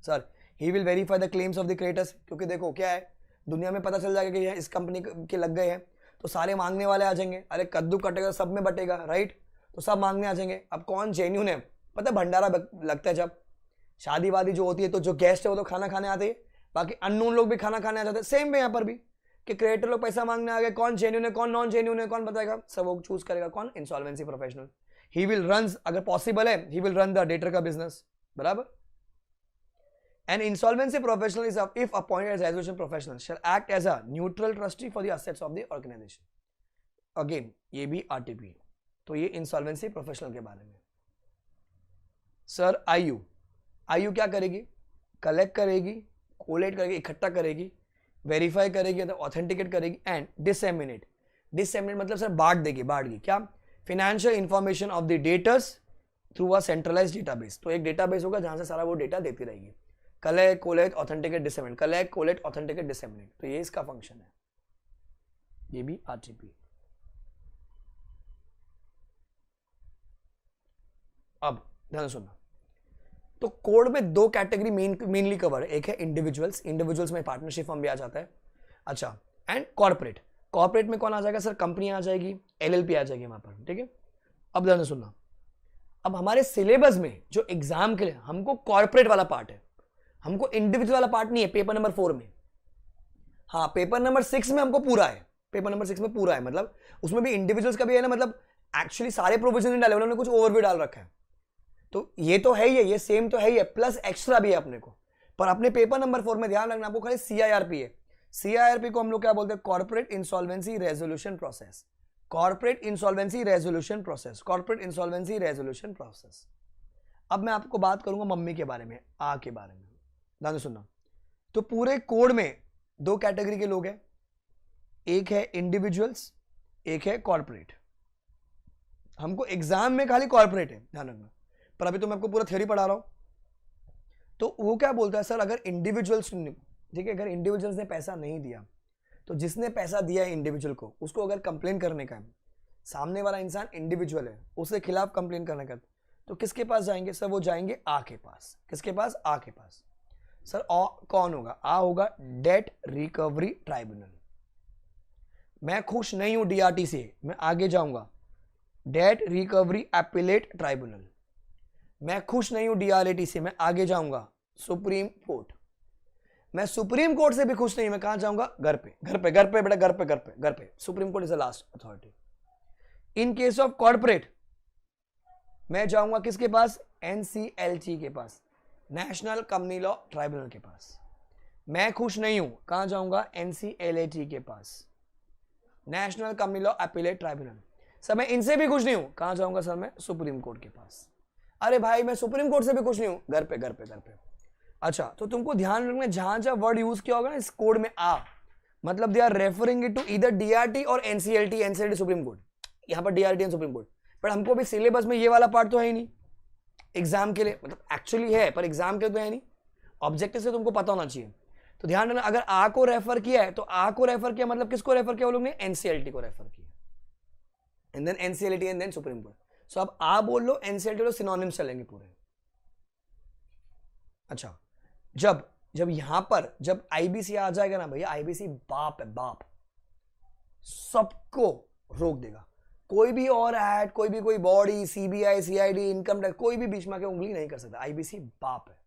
Sir he will verify the claims of the creditors, क्योंकि देखो क्या है, दुनिया में पता चल जाएगा कि इस कंपनी के लग गए हैं, तो सारे मांगने वाले आ जाएंगे। अरे कद्दू कटेगा सब में बटेगा, राइट? तो सब मांगने आ जाएंगे। अब कौन जेन्यून है? पता है भंडारा लगता है जब शादी वादी जो होती है, तो जो गेस्ट है वो तो खाना खाने आते हैं, बाकी अननोन लोग भी खाना खाने आ जाते हैं। सेम वे यहाँ पर भी कि क्रिएटर लोग पैसा मांगने आ गए, कौन जेन्यून है कौन नॉन जेन्यून है कौन बताएगा? सब वो चूज करेगा। कौन? Insolvency professional. He will run, अगर पॉसिबल है he will run the debtor का बिजनेस, बराबर। An insolvency professional is, if appointed as resolution professional, shall act as a neutral trustee for the assets of the organization. Again, ये भी RTP। तो ये insolvency professional के बारे में। Sir आयु क्या करेगी? कलेक्ट करेगी, कोलेट करेगी, इकट्ठा करेगी, वेरीफाई करेगी, ऑथेंटिकेट करेगी, एंड डिसेमिनेट मतलब सर बांट देगी क्या? Financial information of the debtors through a centralised database. तो एक डेटाबेस होगा जहां से सारा वो डेटा देती रहेगी। Collect, collate, authenticate, disseminate, collect, collate, authenticate, disseminate. तो ये इसका फंक्शन है, ये भी RTP। अब ध्यान सुनना, तो कोड में दो कैटेगरी मेनली कवर है। एक है इंडिविजुअल्स में पार्टनरशिप फर्म भी आ जाता है, अच्छा, एंड कॉर्पोरेट में कौन आ जाएगा? सर कंपनी आ जाएगी, LLP आ जाएगी वहां पर, ठीक है। अब ध्यान सुनना, अब हमारे सिलेबस में जो एग्जाम के लिए हमको कॉर्पोरेट वाला पार्ट है, हमको इंडिविजुअल वाला पार्ट नहीं है पेपर नंबर 4 में। हाँ, पेपर नंबर 6 में हमको पूरा है, पेपर नंबर 6 में पूरा है, मतलब उसमें भी इंडिविजुअल्स का भी है ना, मतलब एक्चुअली सारे प्रोविजन नहीं डाले, उन्होंने कुछ ओवरव्यू डाल रखा है। तो ये तो है ही है, ये सेम तो है ही है, प्लस एक्स्ट्रा भी है अपने को। पर अपने पेपर नंबर 4 में ध्यान रखना, आपको खाली CIRP है। CIRP को हम लोग क्या बोलते हैं? Corporate insolvency resolution process. Corporate insolvency resolution process, corporate insolvency resolution process. अब मैं आपको बात करूंगा मम्मी के बारे में, के बारे में, ध्यान सुनना। तो पूरे कोड में दो कैटेगरी के लोग हैं, एक है इंडिविजुअल्स, एक है कॉर्पोरेट। हमको एग्जाम में खाली कॉर्पोरेट है, ध्यान रखना, पर अभी तो मैं आपको पूरा थ्योरी पढ़ा रहा हूं। तो वो क्या बोलता है? सर अगर इंडिविजुअल्स, ठीक है, अगर इंडिविजुअल्स ने पैसा नहीं दिया, तो जिसने पैसा दिया है इंडिविजुअल को, उसको अगर कंप्लेन करने का है, सामने वाला इंसान इंडिविजुअल है, उसके खिलाफ कंप्लेन करने का, तो किसके पास जाएंगे? सर वो जाएंगे के पास। किसके पास? के पास। सर कौन होगा? होगा डेट रिकवरी ट्राइब्यूनल। मैं खुश नहीं हूं DRT से, मैं आगे जाऊंगा, डेट रिकवरी एपिलेट ट्राइब्यूनल। मैं खुश नहीं हूं DRAT से, मैं आगे जाऊंगा, सुप्रीम कोर्ट। मैं सुप्रीम कोर्ट से भी खुश नहीं, मैं कहां जाऊंगा? घर पे, घर पे, घर पे बेटा, घर पे, घर पे, घर पे। Supreme court is the last authority. In case of corporate मैं जाऊंगा किसके पास? एनसीएलटी के पास, नेशनल कंपनी लॉ ट्राइब्यूनल के पास। मैं खुश नहीं हूं, कहां जाऊंगा? एनसीएलटी के पास, national company law appellate tribunal. Sir मैं इनसे भी खुश नहीं हूं, कहां जाऊंगा सर? मैं सुप्रीम कोर्ट के पास। अरे भाई मैं सुप्रीम कोर्ट से भी खुश नहीं हूं, घर पे, घर पे, घर पे। अच्छा, तो तुमको ध्यान रखना जहां जहां वर्ड यूज किया होगा ना इस कोड में आ, मतलब they are referring it to either DRT और एनसीएलटी, एनसीएलटी सुप्रीम कोर्ट, यहां पर डीआरटी एंड सुप्रीम कोर्ट। पर हमको भी सिलेबस में ये वाला पार्ट तो है ही नहीं एग्जाम के लिए, मतलब एक्चुअली है पर एग्जाम के लिए तो है नहीं, ऑब्जेक्टिव से तुमको पता होना चाहिए। तो ध्यान रखना, अगर आ को रेफर किया है तो आ को रेफर किया मतलब किसको रेफर किया वो लोग ने? एनसीएलटी को रेफर किया, and then NCLT and then supreme court. So अब आ बोल लो, एनसीएलटी लो, सिनोनिम्स चलेंगे पूरे। अच्छा, जब जब यहां पर जब आईबीसी आ जाएगा ना भैया, आईबीसी बाप है, बाप, सबको रोक देगा। कोई भी और ऐड, कोई भी कोई body, CBI, CID, income tax, कोई भी बीच में आके उंगली नहीं कर सकता। आईबीसी बाप है।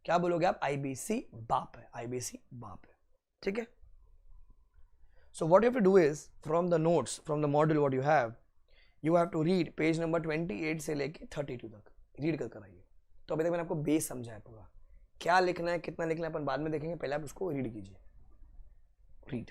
क्या बोलोगे आप? आईबीसी बाप है, आईबीसी बाप है। ठीक है। So what you have to do is from the notes, from the module what you have to read page number 28 से लेके 32 तक रीड कर आइए। तो अभी तक मैंने आपको बेस समझाया पूरा, क्या लिखना है, कितना लिखना है अपन बाद में देखेंगे, पहले आप उसको रीड कीजिए। रीड।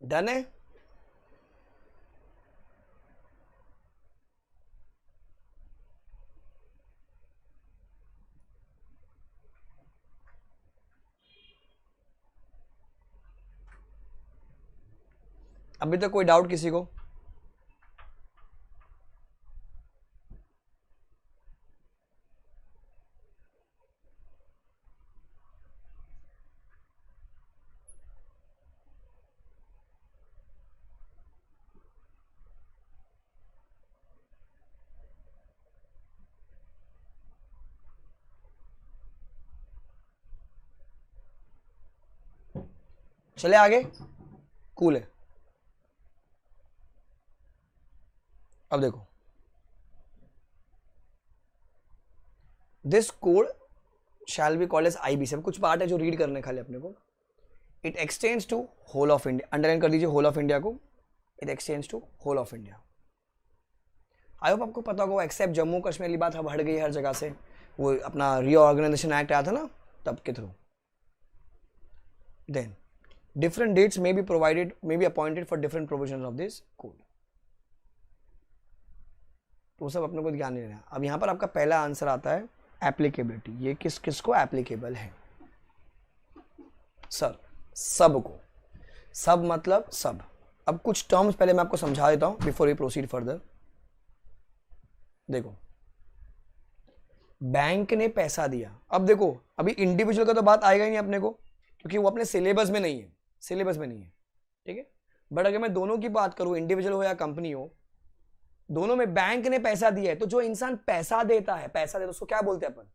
डन है? अभी तक कोई डाउट किसी को? चले आगे, कूल है। अब देखो, this code shall be called as IBC. कुछ पार्ट है जो रीड करने खाली अपने को। It extends to whole of India, underline कर दीजिए होल ऑफ इंडिया को। It extends to whole of India. I hope आपको पता होगा, एक्सेप्ट जम्मू कश्मीर की बात अब हट गई हर जगह से, वो अपना रीऑर्गेनाइजेशन एक्ट आया था ना तब के थ्रू। Then different dates may be provided, may be appointed for different provisions of this code. तो सब अपने को ध्यान नहीं देना। अब यहां पर आपका पहला आंसर आता है एप्लीकेबिलिटी। ये किस किस को एप्लीकेबल है? सर सब को। सब मतलब सब। अब कुछ टर्म्स पहले मैं आपको समझा देता हूं बिफोर वी प्रोसीड फर्दर। देखो, बैंक ने पैसा दिया। अब देखो, अभी इंडिविजुअल का तो बात आएगा ही नहीं अपने को, क्योंकि वो अपने सिलेबस में नहीं है, सिलेबस में नहीं है, ठीक है। बट अगर मैं दोनों की बात करूं, इंडिविजुअल हो या कंपनी हो, दोनों में बैंक ने पैसा दिया है, तो जो इंसान पैसा देता है, पैसा देता है उसको क्या बोलते हैं अपन?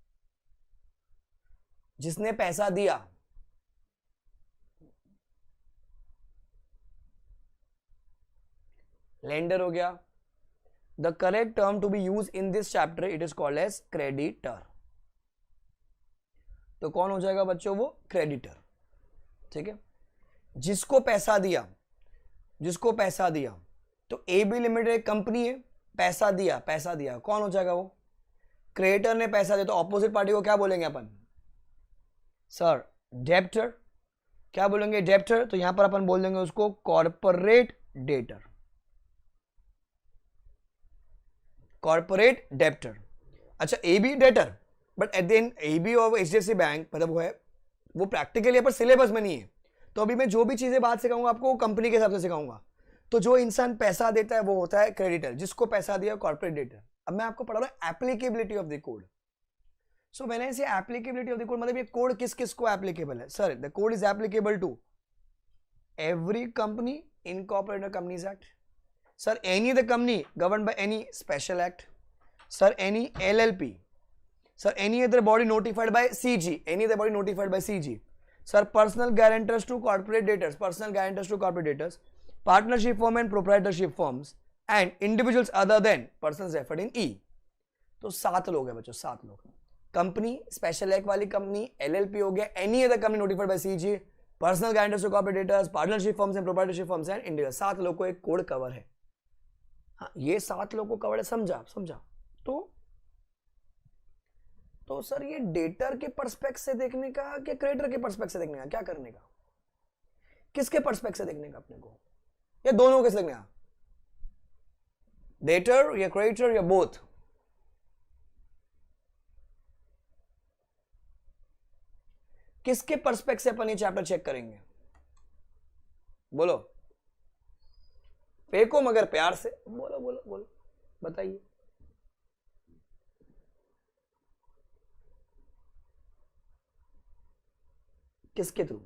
जिसने पैसा दिया। लेंडर हो गया। The correct term to be use in this chapter, it is called as creditor. तो कौन हो जाएगा बच्चों? वो क्रेडिटर, ठीक है। जिसको पैसा दिया, जिसको पैसा दिया, तो एबी लिमिटेड एक कंपनी है, पैसा दिया, पैसा दिया, कौन हो जाएगा? वो क्रेडिटर ने पैसा दिया। तो ऑपोजिट पार्टी को क्या बोलेंगे अपन? Sir debtor. क्या बोलेंगे? डेब्टर। तो यहां पर अपन बोल देंगे उसको कॉर्पोरेट डेटर, कॉर्पोरेट डेब्टर। अच्छा, AB debtor, but at the end AB और एचडीएफसी बैंक मतलब वो है, वो प्रैक्टिकली पर सिलेबस में नहीं है। तो अभी मैं जो भी चीजें बात सिखाऊंगा आपको, वो कंपनी के हिसाब से सिखाऊंगा। तो जो इंसान पैसा देता है वो होता है क्रेडिटर, जिसको पैसा दिया कॉर्पोरेट डेटर। अब मैं आपको पढ़ा रहा हूं applicability of the code. So when I से एप्लीकेबिलिटी ऑफ द कोड, मतलब ये कोड किस किस को एप्लीकेबल है? Sir the code is applicable to every company incorporated companies act. Sir any the company govern by any special act. Sir any LLP. Sir, any other body notified by CG, any other body notified by CG. Sir, personal guarantors to corporate debtors, personal guarantors to corporate debtors, partnership firm and proprietorship firms, and individuals other than persons referred in E. तो 7 लोग हैं बच्चों, 7 लोग। Company, special act वाली company, LLP हो गया, any other company notified by CG, personal guarantors to corporate debtors, partnership firms and proprietorship firms and individual. 7 लोग को एक कोड कवर है। हाँ, ये 7 लोग को कवर है, समझा? समझा? तो सर ये डेटर के पर्सपेक्ट से देखने का कि क्रेडिटर के पर्सपेक्ट से देखने का, क्या करने का? किसके पर्सपेक्ट से देखने का अपने को, या दोनों के से देखने का? डेटर या क्रेडिटर या बोथ? किसके पर्सपेक्ट से अपन ये चैप्टर चेक करेंगे? बोलो, फेंको मगर प्यार से, बोलो बोलो बोलो, बताइए। किसके through?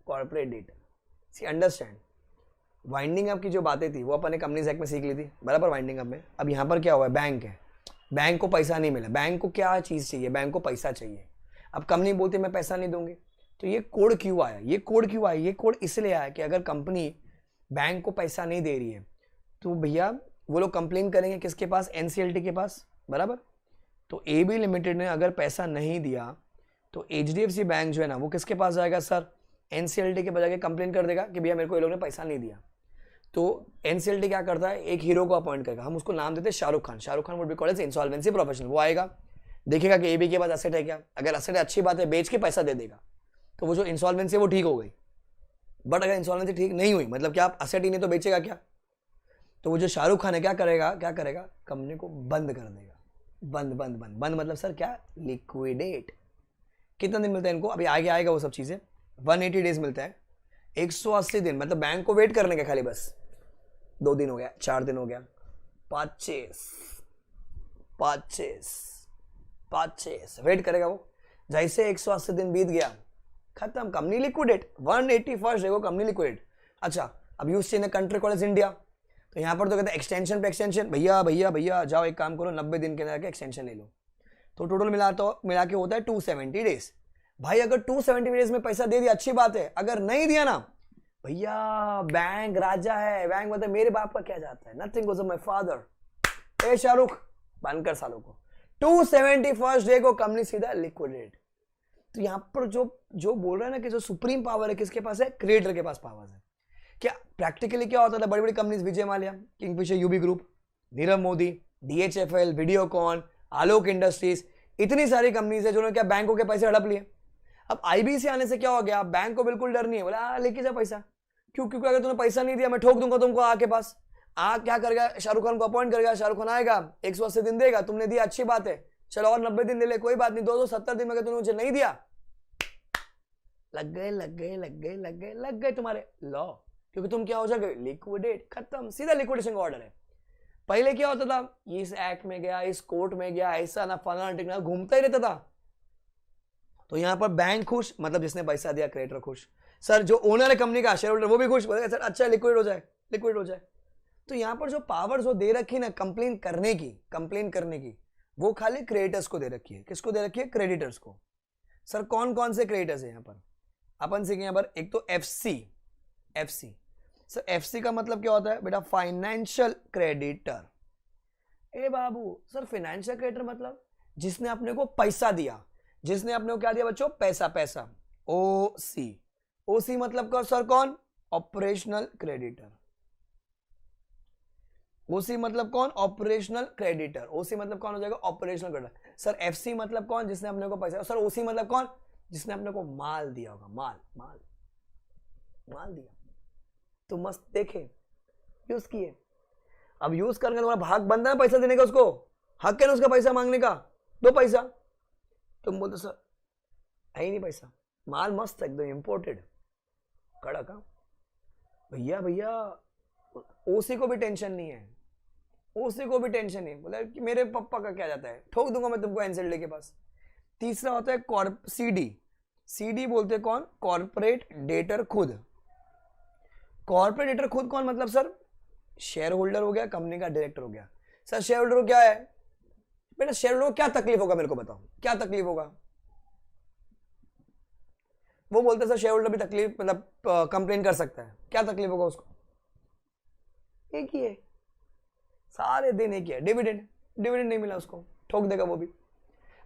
Corporate debtor. See understand, winding up की जो बातें थी वो अपन ने कंपनीज एक्ट में सीख ली थी, बराबर। वाइंडिंग अप में अब यहां पर क्या हुआ है? बैंक है, बैंक को पैसा नहीं मिला। बैंक को क्या चीज चाहिए? बैंक को पैसा चाहिए। अब कंपनी बोलती मैं पैसा नहीं दूंगी, तो ये कोड क्यों आया? ये कोड क्यों आया? ये कोड इसलिए आया कि अगर कंपनी बैंक को पैसा नहीं दे रही है तो भैया वो लोग कंप्लेन करेंगे किसके पास? एनसीएलटी के पास, बराबर। तो एबी लिमिटेड ने अगर पैसा नहीं दिया तो एचडीएफसी बैंक जो है ना, वो किसके पास जाएगा? सर एनसीएलटी के बजाय कंप्लेन कर देगा कि भैया मेरे को ये लोग ने पैसा नहीं दिया। तो एनसीएलटी क्या करता है? एक हीरो को अपॉइंट करेगा, हम उसको नाम देते हैं Shahrukh Khan. Shahrukh Khan would be called as insolvency professional. वो आएगा, देखेगा कि एबी के पास एसेट है क्या, अगर एसेट है अच्छी बात है, बेच के पैसा दे देगा। तो वो जो इंसॉल्वेंसी है वो ठीक हो गई। बट अगर इंसॉल्वेंसी ठीक नहीं हुई, मतलब क्या आप असेट ही नहीं तो बेचेगा क्या? तो वो जो शाहरुख खान है क्या करेगा, कंपनी को बंद कर देगा। बंद बंद बंद बंद मतलब सर क्या, लिक्विडेट। कितना दिन मिलता है इनको, अभी आगे आएगा वो सब चीजें। 180 डेज मिलता है, 180 दिन, मतलब बैंक को वेट करने का खाली बस। 2 दिन हो गया, 4 दिन हो गया, 5 वेट करेगा वो। जैसे 180 दिन बीत गया, खत्म, कंपनी लिक्विडेट। 181st डे को कंपनी लिक्विडेट। अच्छा, अब use in country call as India, तो यहां पर तो कहते हैं एक्सटेंशन पे एक्सटेंशन, भैया भैया भैया जाओ एक काम करो, 90 दिन के अंदर एक्सटेंशन ले लो। तो टोटल मिला के होता है 270 डेज। भाई अगर 270 डेज में पैसा दे दिया अच्छी बात है, अगर नहीं दिया ना भैया, बैंक राजा है, बैंक मतलब मेरे बाप का क्या जाता है, nothing goes of my father. ए शाहरुख बंद कर सालों को। 271st डे को कंपनी सीधा लिक्विडेट। तो यहां पर जो बोल रहा है ना कि जो सुप्रीम पावर है किसके पास है, क्रिएटर के पास पावर है। क्या प्रैक्टिकली क्या होता था, बड़ी बड़ी companies, Vijay Mallya, Kingfisher, UB group, Nirav Modi, DHFL, Videocon, Alok industries, इतनी सारी कंपनीज है जिन्होंने क्या बैंकों के पैसे हड़प लिए। अब आईबीसी आने से क्या हो गया, बैंक को बिल्कुल डर नहीं है, बोला लेके जा पैसा। क्योंकि अगर तूने पैसा नहीं दिया मैं ठोक दूंगा तुमको आके पास। क्या करेगा, शाहरुख खान को अपॉइंट करेगा, शाहरुख खान आएगा, 180 दिन देगा, तुमने दिया अच्छी बात है, चलो और 90 दिन दे ले, कोई बात नहीं, 270 दिन में अगर तूने मुझे नहीं दिया, लग गए तुम्हारे लॉ, क्योंकि तुम क्या हो जाओगे, लिक्विडेट, खत्म, सीधा लिक्विडेशन का ऑर्डर है। पहले क्या होता था, इस एक्ट में गया, इस कोर्ट में गया, ऐसा ना फलाना टिकना, घूमता ही रहता था। तो यहां पर बैंक खुश, मतलब जिसने पैसा दिया क्रेडिटर खुश, सर जो ओनर है कंपनी का, शेयर होल्डर, वो भी खुश, बोलेगा सर अच्छा लिक्विड हो जाए। तो यहां पर जो पावर जो दे रखी ना कंप्लेन करने की, वो खाली क्रेडिटर्स को दे रखी है। किसको दे रखी है, क्रेडिटर्स को। सर कौन कौन से क्रेडिटर्स है यहां पर, अपन सीखेंगे यहां पर। एक तो एफसी। सर एफसी का मतलब क्या होता है बेटा, फाइनेंशियल क्रेडिटर। ए बाबू, सर फाइनेंशियल क्रेडिटर मतलब जिसने अपने को पैसा दिया, जिसने अपने को क्या दिया बच्चों, पैसा। ओसी मतलब का सर कौन, ऑपरेशनल क्रेडिटर। ओसी मतलब कौन, ऑपरेशनल क्रेडिटर। ओसी मतलब कौन हो जाएगा, ऑपरेशनल क्रेडिटर। सर एफसी मतलब कौन, जिसने अपने को पैसा। सर ओसी मतलब कौन, जिसने अपने को माल दिया होगा, माल दिया, तो मस्त देखे, यूज किए। अब यूज करके तुम्हारा भाग बनता है पैसा देने का, उसको हक है ना उसका पैसा मांगने का, दो पैसा। तुम बोलते सर है ही नहीं पैसा, माल मस्त एकदम इंपोर्टेड कड़क। भैया ओसी को भी टेंशन नहीं है, बोला कि मेरे पापा का क्या जाता है, ठोक दूंगा मैं तुमको एनसेल्डे के पास। तीसरा होता है सीडी बोलते हैं कौन, कॉर्पोरेट डेटर खुद। कॉर्पोरेट डेटर खुद कौन, मतलब सर शेयर होल्डर हो गया, कंपनी का डायरेक्टर हो गया। सर शेयर होल्डर को क्या है बेटा, शेयर होल्डर को क्या तकलीफ होगा, मेरे को बताओ क्या तकलीफ होगा। वो बोलते सर शेयर होल्डर भी तकलीफ, मतलब कंप्लेन कर सकता है, क्या तकलीफ होगा उसको, एक ही है, सारे दिन एक ही है, डिविडेंड नहीं मिला उसको, ठोक देगा वो भी।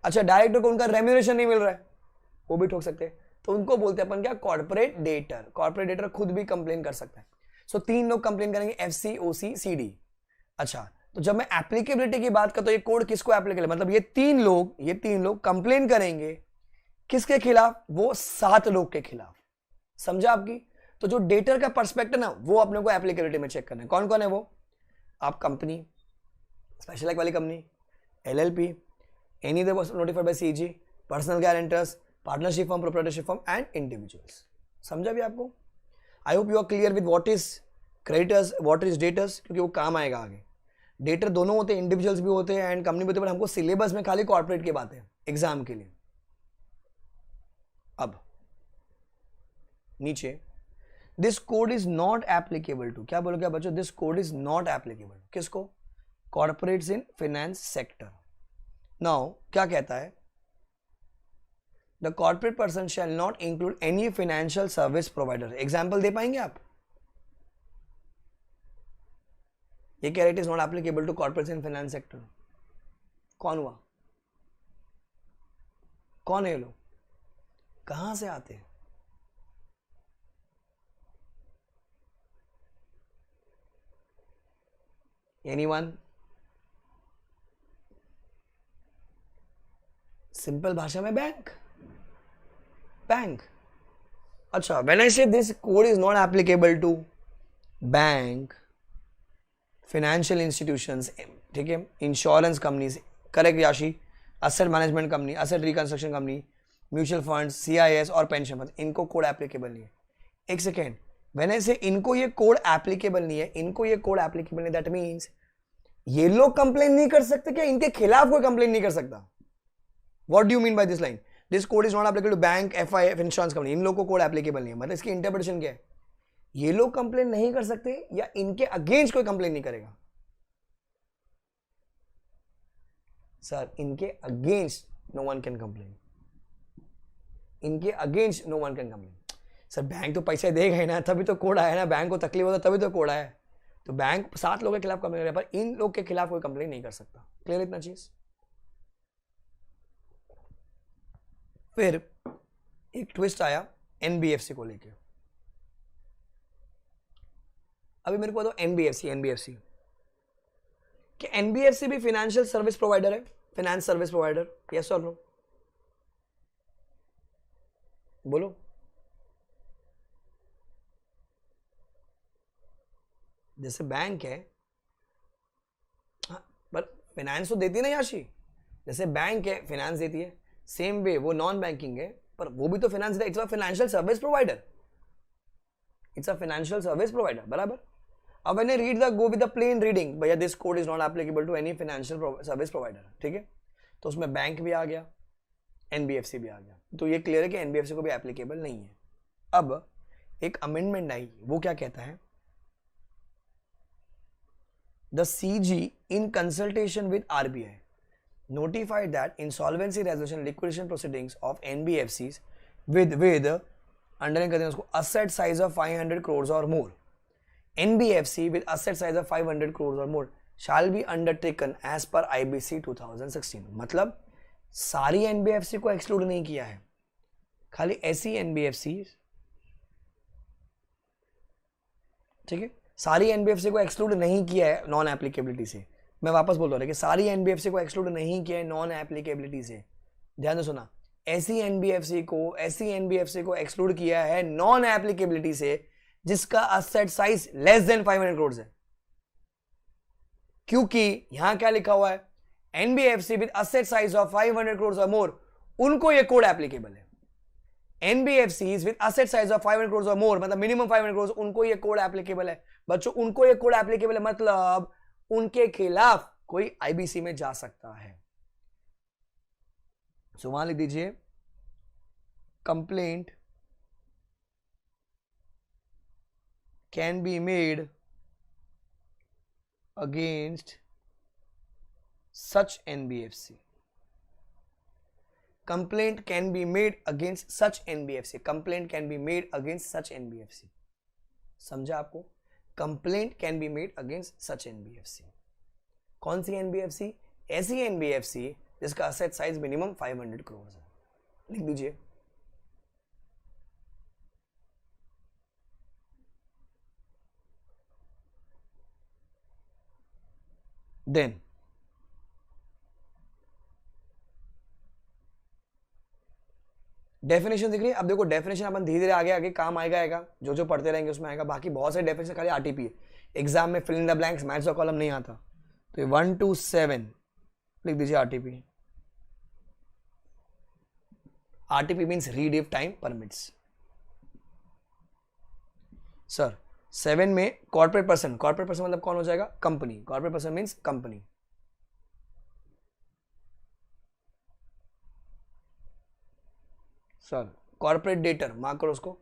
अच्छा डायरेक्टर को उनका रेम्यूनरेशन नहीं मिल रहा है, वो भी ठोक सकते हैं, तो उनको बोलते हैं अपन क्या, कॉर्पोरेट डेटर खुद भी कंप्लेन कर सकता है। सो 3 लोग कंप्लेन करेंगे, एफसी, ओसी, सीडी। अच्छा तो जब मैं एप्लीकेबिलिटी की बात करता हूं, ये कोड किसको एप्लीकेबल, मतलब ये तीन लोग कंप्लेन करेंगे किसके खिलाफ, वो 7 लोग के खिलाफ। समझा आपकी। तो जो डेटर का पर्सपेक्टिव ना, वो अपने को एप्लीकेबिलिटी में चेक करना है। कौन कौन है वो, आप कंपनी, स्पेशल एक्ट वाली company, LLP, any notified by CG, personal guarantors, partnership firm, proprietorship firm and individuals. समझा भी आपको। I hope you are clear with what is creditors, what is debtors, क्योंकि वो काम आएगा आगे। डेटर दोनों होते हैं, इंडिविजुअल्स भी होते हैं एंड कंपनी भी होते हैं, बट हमको सिलेबस में खाली कॉर्पोरेट की बात है एग्जाम के लिए। अब नीचे, this code is not applicable to, क्या बोलो क्या बच्चों, this code is not applicable, किसको, corporates in finance sector. Now क्या कहता है, the corporate person shall not include any financial service provider. Example दे पाएंगे आप, ये कह रहे it is not applicable to corporates in finance sector. कौन हुआ, कौन है ये लोग, कहां से आते हैं, एनीवन, सिंपल भाषा में बैंक। अच्छा, when I say this code is not applicable to bank, financial institutions, ठीक है, इंश्योरेंस कंपनीज, करेक्ट याशी, asset management company, asset reconstruction company, mutual funds, CIS और पेंशन फंड, इनको कोड एप्लीकेबल नहीं है। एक सेकेंड, मैंने से इनको ये कोड एप्लीकेबल नहीं है, इनको ये कोड एप्लीकेबल नहीं, दैट मीन्स ये लोग कंप्लेन नहीं कर सकते क्या? इनके खिलाफ कोई कंप्लेन नहीं कर सकता? What do you mean by this line? This code is not applicable to bank, FIF, insurance company, इन लोग को कोड एप्लीकेबल नहीं है, मतलब इसकी इंटरप्रिटेशन क्या है? ये लोग कंप्लेन नहीं कर सकते या इनके अगेंस्ट कोई कंप्लेन नहीं करेगा? सर, इनके against no one can complain, इनके against no one can complain. Sir, bank तो पैसे देगा ही ना, तभी तो कोड आया ना, बैंक को तकलीफ होता तभी तो कोड आया, तो बैंक 7 लोगों के खिलाफ कंप्लेन करेगा, पर इन लोग के खिलाफ कोई कंप्लेन नहीं कर सकता। क्लियर इतना चीज? फिर एक ट्विस्ट आया एनबीएफसी को लेके। अभी मेरे को बताओ, एनबीएफसी कि एनबीएफसी भी फाइनेंशियल सर्विस प्रोवाइडर है, फाइनेंस सर्विस प्रोवाइडर, यस और नो? बोलो। जैसे बैंक है, पर फाइनेंस तो देती है ना याशी, जैसे बैंक है फाइनेंस देती है, सेम वे वो नॉन बैंकिंग है पर वो भी तो फाइनेंस देता है। It's a financial service provider, it's a financial service provider, बराबर। अब मैंने read the go with the plain reading, भैया this code is not applicable to any financial service provider, ठीक है, तो उसमें बैंक भी आ गया, एनबीएफसी भी आ गया, तो ये क्लियर है कि एनबीएफसी को भी एप्लीकेबल नहीं है। अब एक अमेंडमेंट आई, वो क्या कहता है? The CG, in consultation with RBI, notified that insolvency resolution liquidation proceedings of NBFCs with underline करते हैं उसको, asset size of 500 crores or more, NBFC with asset size of 500 crores or more shall be undertaken as per IBC 2016। मतलब सारी NBFC को exclude नहीं किया है, खाली ऐसी NBFC, ठीक है, सारी एनबीएफसी को एक्सक्लूड नहीं किया है नॉन एप्लीकेबिलिटी से। मैं वापस बोल रहा हूं कि सारी एनबीएफसी को एक्सक्लूड नहीं किया है नॉन एप्लीकेबिलिटी से, ध्यान से सुना, ऐसी एनबीएफसी को एक्सक्लूड किया है नॉन एप्लीकेबिलिटी से जिसका asset size less than 500 crore है। क्योंकि यहां क्या लिखा हुआ है? NBFC with asset size of 500 crore और मोर, उनको ये कोड एप्लीकेबल है। NBFCs with asset size of 500 crores or more, मतलब मिनिमम 500 crores, उनको ये कोड एप्लीकेबल है। बच्चों, उनको ये कोड एप्लीकेबल है मतलब उनके खिलाफ कोई आईबीसी में जा सकता है। सो वहां लिख दीजिए, complaint can be made against such NBFC, complaint can be made against such NBFC, complaint can be made against such NBFC, समझा आपको? complaint can be made against such NBFC। कौन सी NBFC? ऐसी NBFC जिसका asset size मिनिमम 500 करोड़ है, लिख दीजिए। Then definition दिख रही है? अब देखो, डेफिनेशन अपन धीरे धीरे आगे आगे काम आएगा, जो जो पढ़ते रहेंगे उसमें आएगा। बाकी बहुत सारे डेफिनेशन खाली आरटीपी है, एग्जाम में fill in the blanks maths का कॉलम नहीं आता, तो ये 1 to 7 लिख दीजिए RTP. RTP means read if time permits. Sir 7 में कॉर्पोरेट पर्सन मतलब कौन हो जाएगा? Company. Corporate person means company. Sir corporate debtor, mark करो उसको,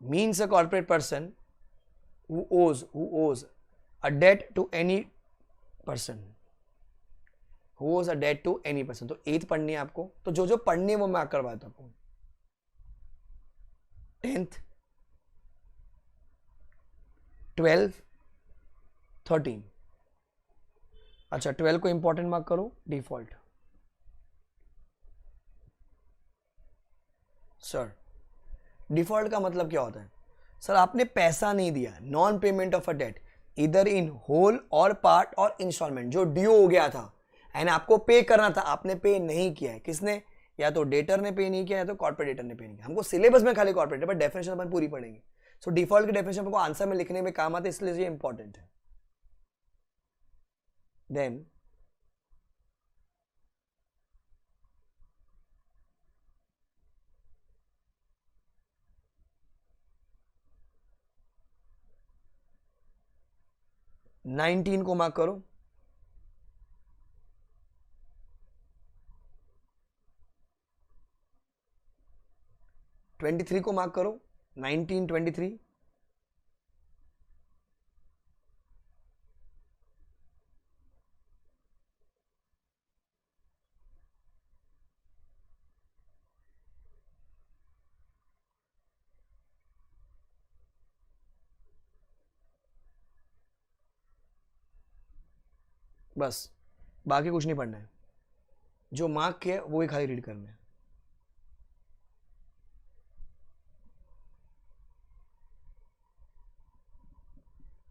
means a corporate person who owes a debt to any person, who owes a debt to any person। तो 8th पढ़नी है आपको, तो जो जो पढ़नी है वो मैं करवाता हूं आपको। 10th, 12, 13। अच्छा, 12 को इंपॉर्टेंट मार्क करो, डिफॉल्ट। सर डिफॉल्ट का मतलब क्या होता है? सर आपने पैसा नहीं दिया, non payment of a debt, इधर इन होल और पार्ट और इंस्टॉलमेंट, जो ड्यू हो गया था एंड आपको पे करना था, आपने पे नहीं किया है। किसने? या तो डेटर ने पे नहीं किया या तो कॉर्पोरेट डेटर ने पे नहीं किया। हमको सिलेबस में खाली कॉर्पोरेट है, बट डेफिनेशन अपन पूरी पढ़ेंगे। सो डिफॉल्ट की डेफिनेशन हमको आंसर में लिखने में काम आते, इसलिए ये इंपॉर्टेंट है। देन नाइनटीन को मार्क करो, 23 को मार्क करो, 1923, बस बाकी कुछ नहीं पढ़ना है, जो मार्क किया वो ही खाली रीड करना है।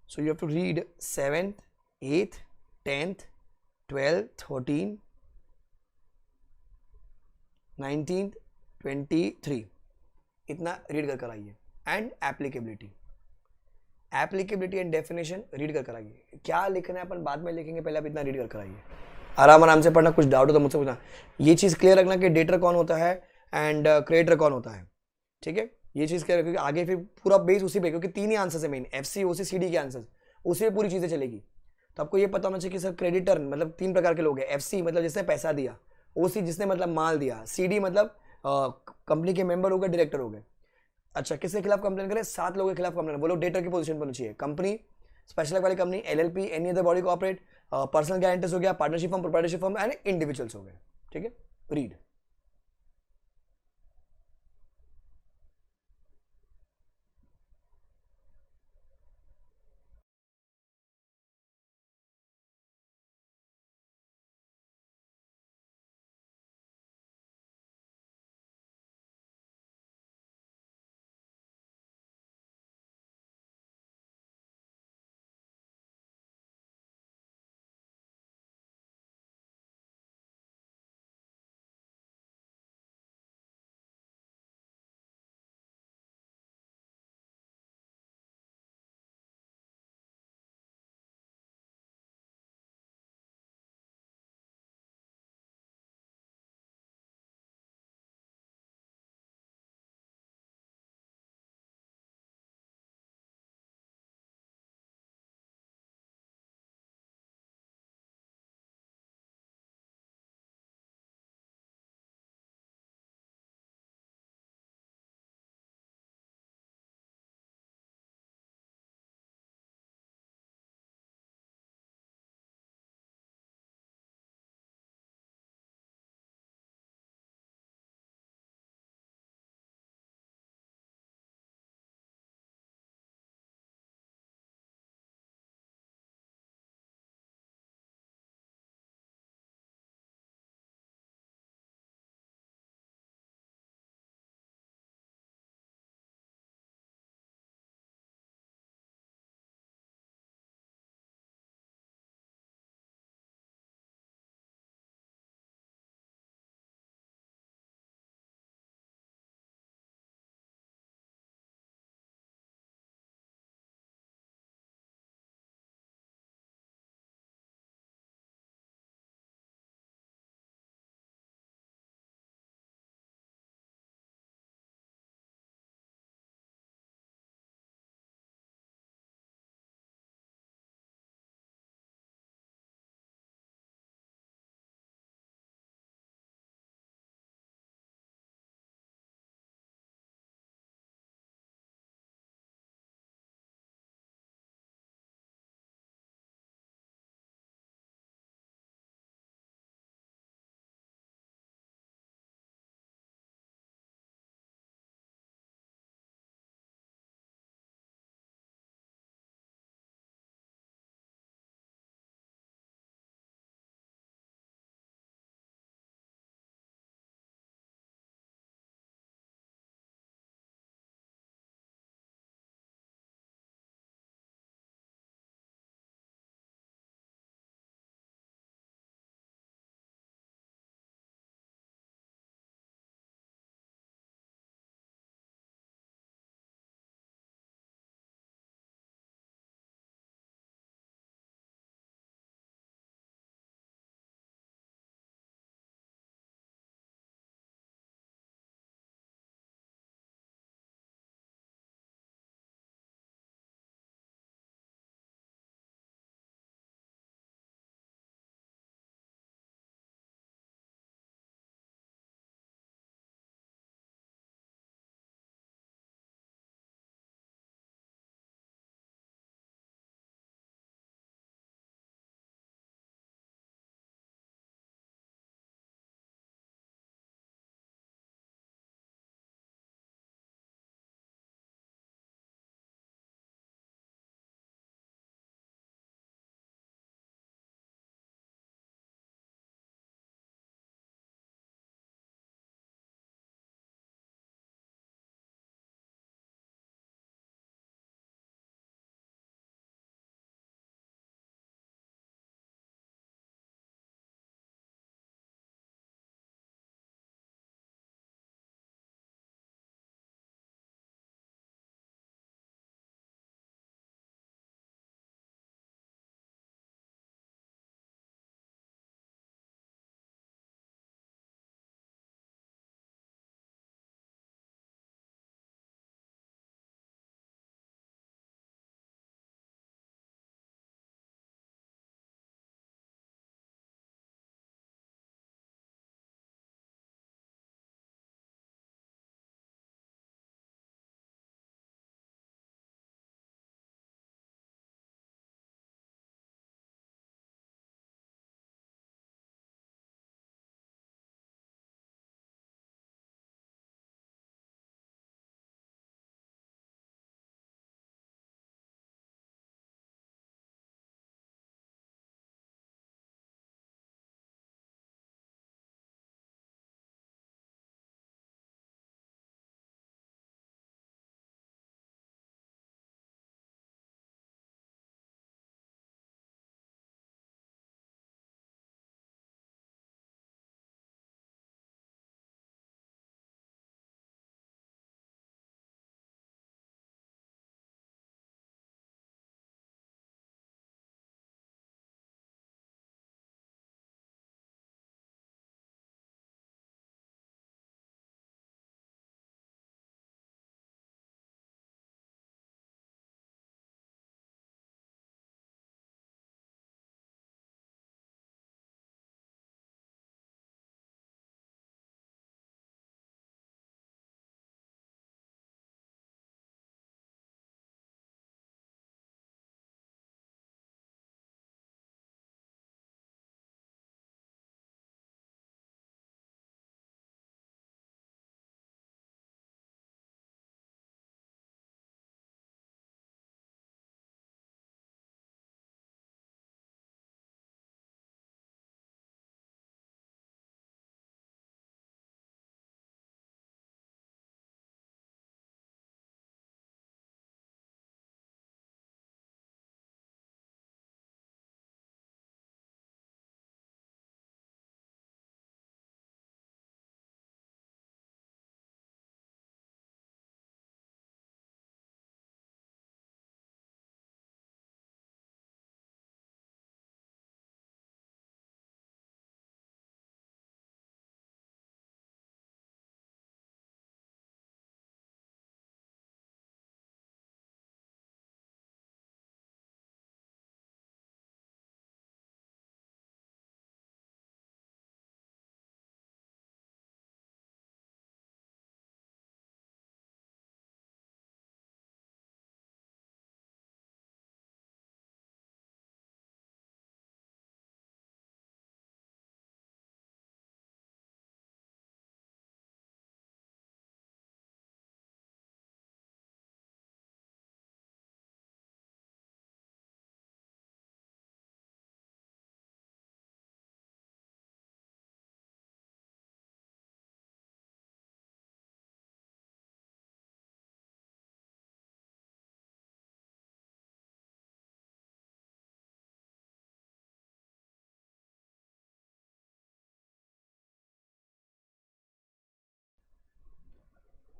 So you have to read 7th, 8th, 10th, 12th, 13th, 19th, 23, इतना रीड कर आइए। And applicability, applicability and definition read कर आइए। क्या लिखना है अपन बाद में लिखेंगे, पहले आप इतना रीड कर आइए, आराम आराम से पढ़ना। कुछ डाउट हो तो मुझसे पूछना। ये चीज़ क्लियर रखना कि डेटर कौन होता है एंड क्रिएटर कौन होता है, ठीक है। ये चीज़ क्लियर रखिए, आगे फिर पूरा बेस उसी पे, क्योंकि 3 ही आंसर है मेन, FC, OC, CD के आंसर, उसी पे पूरी चीज़ें चलेगी। तो आपको ये पता होना चाहिए कि सर क्रेडिटर मतलब 3 प्रकार के लोग हैं। FC मतलब जिसने पैसा दिया, OC जिसने मतलब माल दिया, CD मतलब कंपनी के मेंबर हो गए, डायरेक्टर हो गए। अच्छा, किसके खिलाफ कंप्लेन करें? 7 लोगों के खिलाफ कंप्लेन, वो लोग डेटर की पोजीशन पर होनी चाहिए। कंपनी, स्पेशल वाली company, LLP, any other body corporate, personal guarantors हो गया, partnership firm, proprietorship firm and individuals हो गए, ठीक है। Read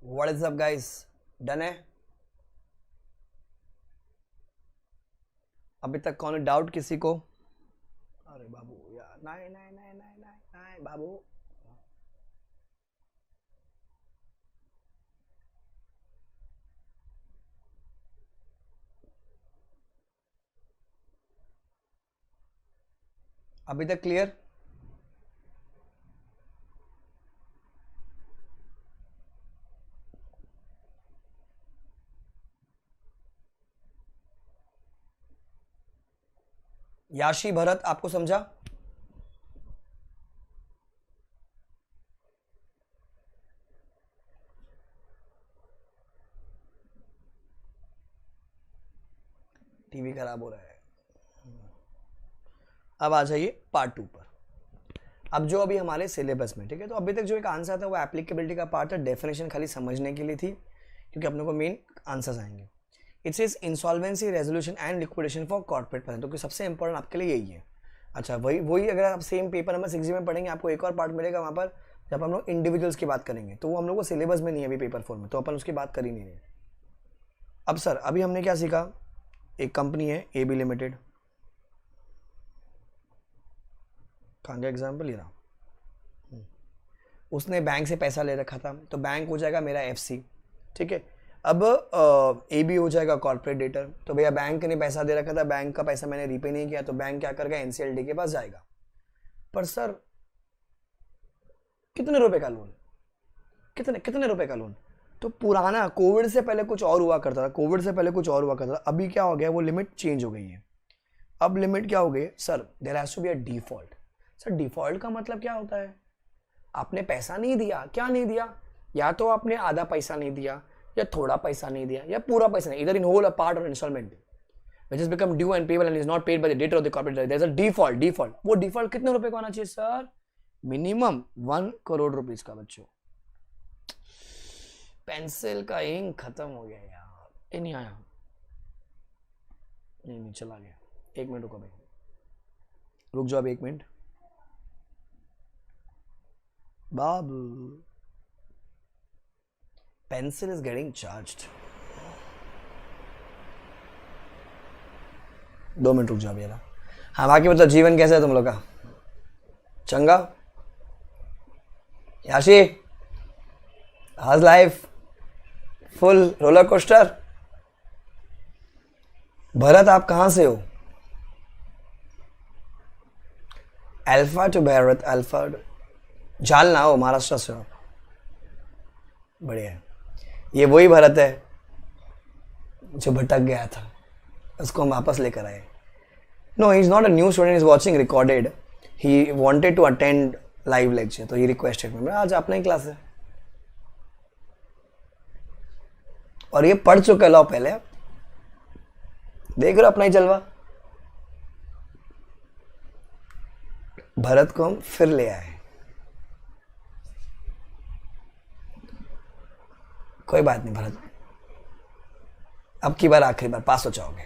what is up guys, done है? अभी तक कौन डाउट किसी को? अरे बाबू यार, नहीं नहीं नहीं नहीं नहीं नहीं बाबू। अभी तक क्लियर? याशी भरत आपको समझा? टीवी खराब हो रहा है। अब आ जाइए पार्ट 2 पर। अब जो अभी हमारे सिलेबस में, ठीक है, तो अभी तक जो एक आंसर था वो एप्लीकेबिलिटी का पार्ट था, डेफिनेशन खाली समझने के लिए थी, क्योंकि अपने को मेन आंसर्स आएंगे। It's is insolvency resolution and liquidation for corporate person, तो सबसे इंपॉर्टेंट आपके लिए यही है। अच्छा, वही अगर आप सेम पेपर नंबर 6 में पढ़ेंगे, आपको एक और पार्ट मिलेगा वहाँ पर, जब हम लोग इंडिविजुअल्स की बात करेंगे, तो वो हम लोग को सिलेबस में नहीं है अभी पेपर 4 में, तो अपन उसकी बात कर ही नहीं रहे। अब सर, अभी हमने क्या सीखा? एक कंपनी है AB लिमिटेड, कहाँ का एग्जाम्पल ये रहा, उसने बैंक से पैसा ले रखा था, तो बैंक हो जाएगा मेरा FC, ठीक है। अब AB हो जाएगा कॉर्पोरेट डेटर, तो भैया बैंक ने पैसा दे रखा था, बैंक का पैसा मैंने रीपे नहीं किया, तो बैंक क्या करेगा? NCLT के पास जाएगा। पर सर कितने रुपए का लोन, कितने रुपए का लोन? तो पुराना कोविड से पहले कुछ और हुआ करता था, अभी क्या हो गया? वो लिमिट चेंज हो गई है। अब लिमिट क्या हो गई sir? There has to be a default. Sir default का मतलब क्या होता है? आपने पैसा नहीं दिया, क्या नहीं दिया? या तो आपने आधा पैसा नहीं दिया, या थोड़ा पैसा नहीं दिया, या पूरा पैसा नहीं, इधर इन होल, अ पार्ट और instalment, which has become due and payable and is not paid by the debtor of the corporate, there is a default। वो डिफॉल्ट कितने रुपए का होना चाहिए सर? मिनिमम 1 करोड़ रुपीस का। बच्चों पेंसिल का इंक खत्म हो गया यार, ये नहीं आया, नहीं चला गया। 1 मिनट रुको भाई, रुक जाओ अभी 1 minute Babu, pencil is getting charged। 2 minute रुक जाओ यार। हाँ, बाकी मतलब जीवन कैसा है तुम लोग का? चंगा? याशी, house life? Full roller coaster? Bharat आप कहां से हो? Alpha two Bharat, alpha Jalna हो, महाराष्ट्र से हो, बढ़िया है। ये वही भरत है जो भटक गया था, उसको हम वापस लेकर आए। No, he is not a new student, is watching recorded, he wanted to attend live lecture, तो ही रिक्वेस्टेड मैं आज अपना ही क्लास है, और ये पढ़ चुके लो पहले, देख रहे हो अपना ही जलवा। भरत को हम फिर ले आए, कोई बात नहीं भरत, अब की बार आखिरी बार पास हो जाओगे।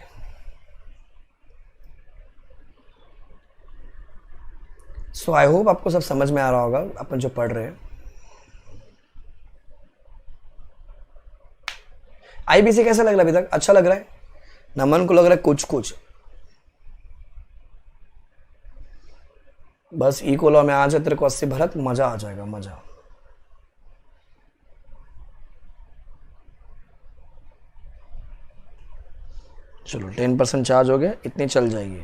सो आई होप आपको सब समझ में आ रहा होगा अपन जो पढ़ रहे हैं। IBC कैसा लग रहा है अभी तक? अच्छा लग रहा है? नमन को लग रहा है कुछ कुछ, बस इकोलॉ में आ जाए तेरे को 80 भरत, मजा आ जाएगा, मजा। चलो 10% चार्ज हो गया, इतनी चल जाएगी।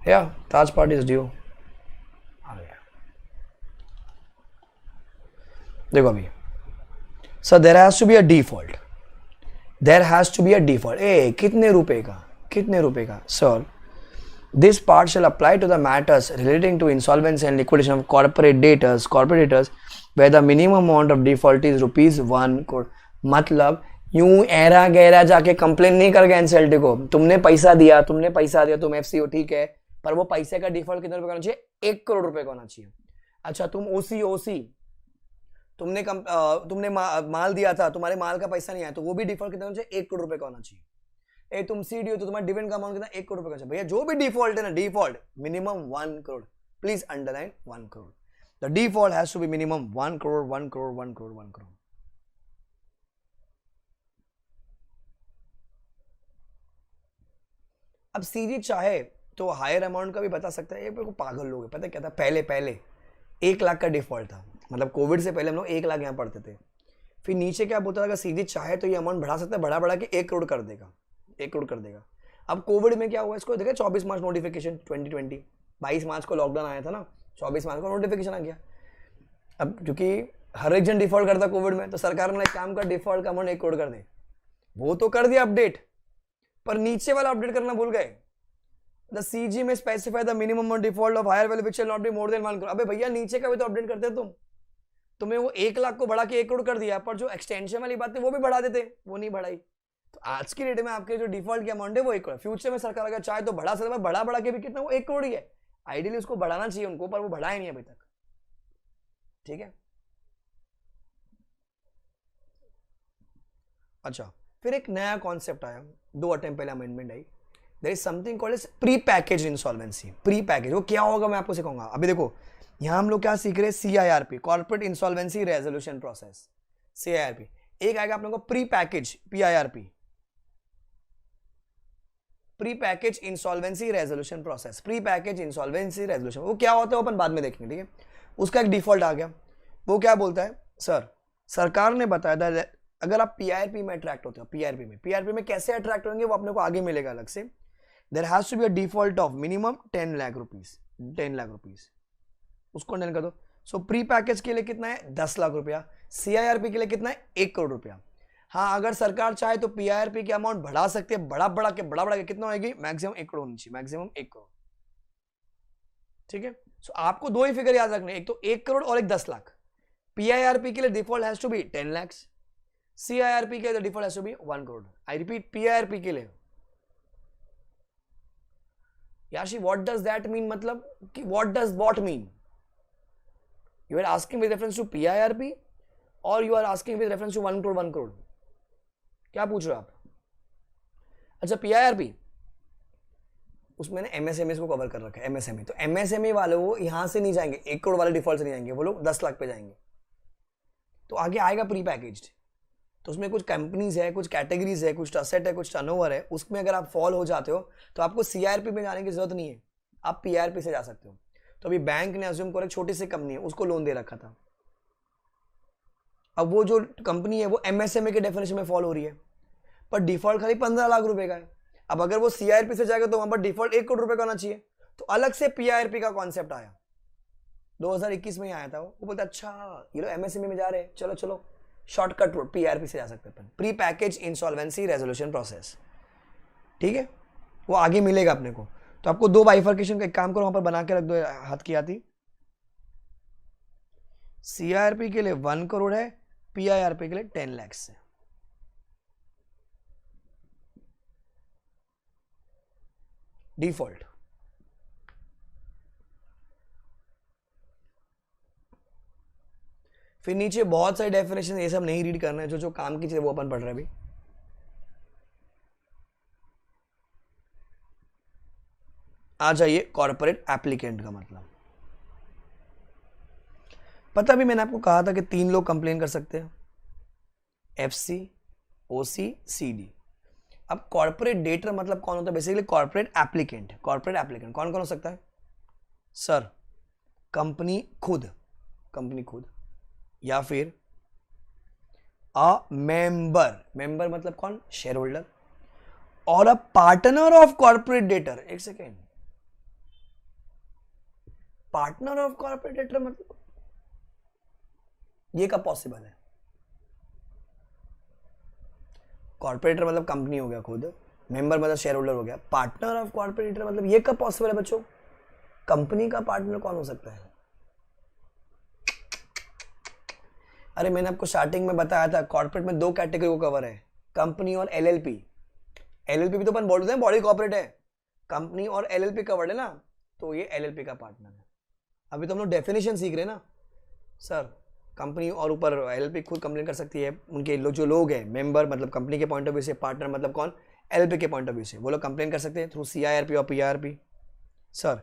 या ताज पार्टी इज ड्यू, आ गया। देखो अभी sir, there has to be a default, there has to be a default. ए कितने रुपए का sir? This part shall apply to the matters relating to insolvency and liquidation of corporate debtors where the minimum amount of default is ₹1 crore. मतलब यूं ऐरा गहरा जाके complain नहीं कर गया एनसीएलटी को, तुमने पैसा दिया, तुम FC हो, ठीक है, पर वो पैसे का डिफॉल्ट कितने रुपए का होना चाहिए? 1 करोड़ रुपए का होना चाहिए। अच्छा, तुम OC तुमने माल दिया था, तुम्हारे माल का पैसा नहीं आया, तो वो भी डिफॉल्ट कितना होना चाहिए? 1 करोड़ रुपए का होना चाहिए। तुम CD हो, तो तुम्हारा डिविडेंड का अमाउंट कितना? 1 करोड़ रुपए का चाहिए। भैया जो भी डिफॉल्ट है ना, default minimum 1 crore, please underline 1 crore. The default has to be minimum 1 crore 1 crore 1 crore 1 crore. अब सीजी चाहे तो हायर अमाउंट का भी बता सकता है। ये को पागल लोग है, पता है क्या था, पहले 1 लाख का डिफॉल्ट था, मतलब कोविड से पहले हम लोग 1 लाख यहाँ पढ़ते थे। फिर नीचे क्या बोलता था, अगर सीजी चाहे तो ये अमाउंट बढ़ा सकता है, बढ़ा के 1 करोड़ कर देगा, 1 करोड़ कर देगा। अब कोविड में क्या हुआ, इसको देखा 24 मार्च नोटिफिकेशन 2020, 22 मार्च को लॉकडाउन आया था ना, 24 मार्च को नोटिफिकेशन आ गया। अब क्योंकि हर एक जन डिफॉल्ट करता कोविड में, तो सरकार ने काम कर डिफॉल्ट का अमाउंट 1 करोड़ कर दे। वो तो कर दिया अपडेट, पर नीचे वाला अपडेट करना भूल गए। द सीजी में specify the minimum default of higher value which shall not be more than 1 crore. अबे भैया नीचे का भी तो अपडेट करते तुम, तुम्हें वो 1 लाख को बढ़ा के 1 करोड़ कर दिया, पर जो एक्सटेंशन वाली बात है वो भी बढ़ा देते, वो नहीं बढ़ाई। तो आज की डेट में आपके जो डिफॉल्ट की अमाउंट है वो 1 करोड़। फ्यूचर में सरकार अगर चाहे तो बढ़ा सकता है, बढ़ा के भी कितना, वो 1 करोड़ ही है। आइडियली उसको बढ़ाना चाहिए उनको, पर वो बढ़ाया नहीं अभी तक। ठीक है, अच्छा फिर एक नया कॉन्सेप्ट आया, 2 अटेम्प्ट पहले अमेंडमेंट आई। There is something called as pre package insolvency. Pre package वो क्या होगा मैं आपको सिखाऊंगा। अभी देखो यहां हम लोग क्या सीख रहे हैं, CIRP, corporate insolvency resolution process, CIRP। एक आएगा आप लोगों को pre package, PIRP, pre package insolvency resolution process. Pre package insolvency resolution वो क्या होता है अपन बाद में देखेंगे, ठीक है। उसका एक डिफॉल्ट आ गया, वो क्या बोलता है, सर सरकार ने बताया था अगर आप PIRP में अट्रैक्ट होते हो, PIRP में कैसे अट्रैक्ट होंगे वो अपने को आगे मिलेगा अलग से। There has to be a default of minimum 10 lakh rupees, 10 lakh rupees, उसको डन कर दो। सो प्री पैकेज के लिए कितना है, 10 लाख रुपया। CIRP के लिए कितना है, 1 करोड़ रुपया। हाँ अगर सरकार चाहे तो PIRP की अमाउंट बढ़ा सकती है, बढ़ा के कितना होगी, मैक्सिमम 1 करोड़ होनी चाहिए, मैक्सिमम 1 करोड़। ठीक है, सो आपको 2 ही फिगर याद रखने, एक तो 1 करोड़ और एक 10 लाख। PIRP के लिए default has to be 10 lakh, CIRP के लिए default has to be 1 crore. I repeat, PIRP के लिए। याशी व्हाट डज दैट मीन, मतलब कि what does what mean, you are asking with reference to PIRP और you are asking with reference to 1 crore 1 crore, क्या पूछ रहे हो आप। अच्छा PIRP उसमें ना MSME को कवर कर रखा है, MSME। तो MSME वाले वो यहां से नहीं जाएंगे, 1 करोड़ वाले डिफॉल्ट से नहीं जाएंगे, वो लोग 10 लाख पे जाएंगे। तो आगे आएगा प्री पैकेज्ड, तो उसमें कुछ कंपनीज है, कुछ कैटेगरीज है, कुछ असेट है, कुछ टर्नओवर है, उसमें अगर आप फॉल हो जाते हो तो आपको CIRP में जाने की जरूरत नहीं है, आप PIRP से जा सकते हो। तो अभी बैंक ने अज्यूम करो एक छोटी सी कंपनी है, उसको लोन दे रखा था। अब वो जो कंपनी है वो MSME के डेफिनेशन में फॉल हो रही है, पर डिफॉल्ट खाली 15 लाख रुपए का है। अब अगर वो CIRP से जाएगा तो वहां पर डिफॉल्ट 1 करोड़ रुपए का होना चाहिए। तो अलग से PIRP का कॉन्सेप्ट आया, 2021 में ही आया था। वो बोलता अच्छा ये लोग MSME में जा रहे हैं, चलो चलो शॉर्टकट रोड, PIRP से जा सकते हैं, pre package insolvency resolution process. ठीक है, वो आगे मिलेगा अपने को। तो आपको 2 बाइफर्केशन का एक काम करो, वहां पर बना के रख दो हाथ की आती। CIRP के लिए 1 करोड़ है, PIRP के लिए 10 लाख है। डिफॉल्ट फिर नीचे बहुत सारी डेफिनेशन, ये सब नहीं रीड करना है, जो काम की चीज वो अपन पढ़ रहे हैं अभी। आ जाइए कॉर्पोरेट एप्लीकेंट का मतलब। पता भी मैंने आपको कहा था कि 3 लोग कंप्लेन कर सकते हैं, FC, OC, CD। अब कॉर्पोरेट डेटर मतलब कौन होता है, basically corporate applicant. Corporate applicant कौन कौन हो सकता है, सर कंपनी खुद या फिर अ मेंबर मतलब कौन, शेयर होल्डर, और a partner of corporate debtor. एक second, partner of corporate debtor मतलब ये कब पॉसिबल है। कॉर्पोरेटर मतलब कंपनी हो गया खुद, मेंबर मतलब शेयर होल्डर हो गया, पार्टनर ऑफ कॉर्पोरेटर मतलब ये कब पॉसिबल है बच्चों, कंपनी का पार्टनर कौन हो सकता है। अरे मैंने आपको स्टार्टिंग में बताया था कॉर्पोरेट में 2 कैटेगरी को कवर है, कंपनी और LLP। LLP भी तो अपन बोलते हैं बॉडी कॉर्पोरेट है, कंपनी और LLP कवर्ड है ना, तो ये LLP का पार्टनर है। अभी तो हम लोग डेफिनेशन सीख रहे हैं ना सर, कंपनी और ऊपर LLP खुद कंप्लेन कर सकती है, उनके जो लोग हैं, मेंबर मतलब कंपनी के पॉइंट ऑफ व्यू से, पार्टनर मतलब कौन, LLP के पॉइंट ऑफ व्यू से, वो लोग कंप्लेन कर सकते हैं थ्रू CIRP और PIRP। सर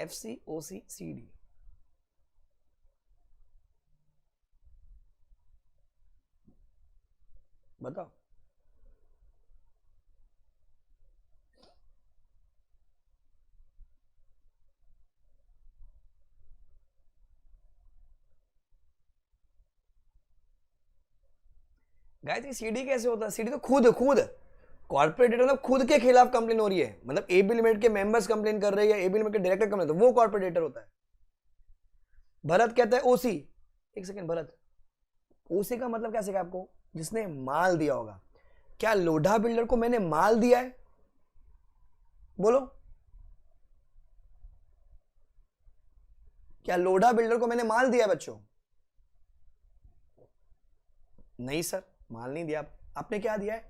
FCOCCD, बताओ। गायत्री सीडी कैसे होता है? सीडी तो खुद कॉर्पोरेट डेटर, मतलब खुद के खिलाफ कंप्लेन हो रही है, मतलब एबी लिमिटेड के मेंबर्स कंप्लेन कर रहे हैं या एबी लिमिटेड के डायरेक्टर कंप्लेन, तो वो कॉर्पोरेट डेटर होता है। भरत कहता है ओसी, एक सेकंड, भरत ओसी का मतलब क्या सीखा आपको? जिसने माल दिया होगा। क्या लोढ़ा बिल्डर को मैंने माल दिया है? बोलो, क्या लोढ़ा बिल्डर को मैंने माल दिया है बच्चों? नहीं सर, माल नहीं दिया। आपने क्या दिया है?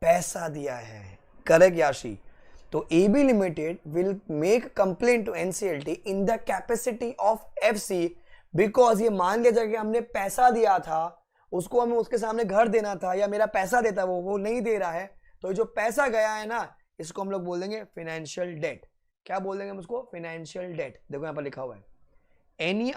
पैसा दिया है। करेक्ट याशी। तो AB limited will make complaint to NCLT in the capacity of FC, because ये मान लिया जाए कि हमने पैसा दिया था, उसको हमें उसके सामने घर देना था या मेरा पैसा देता वो नहीं दे रहा है, तो जो पैसा गया है ना, इसको हम लोग बोल देंगे फाइनेंशियल डेट। क्या बोल देंगे हम उसको? Financial debt. देखो यहां पर लिखा हुआ है, any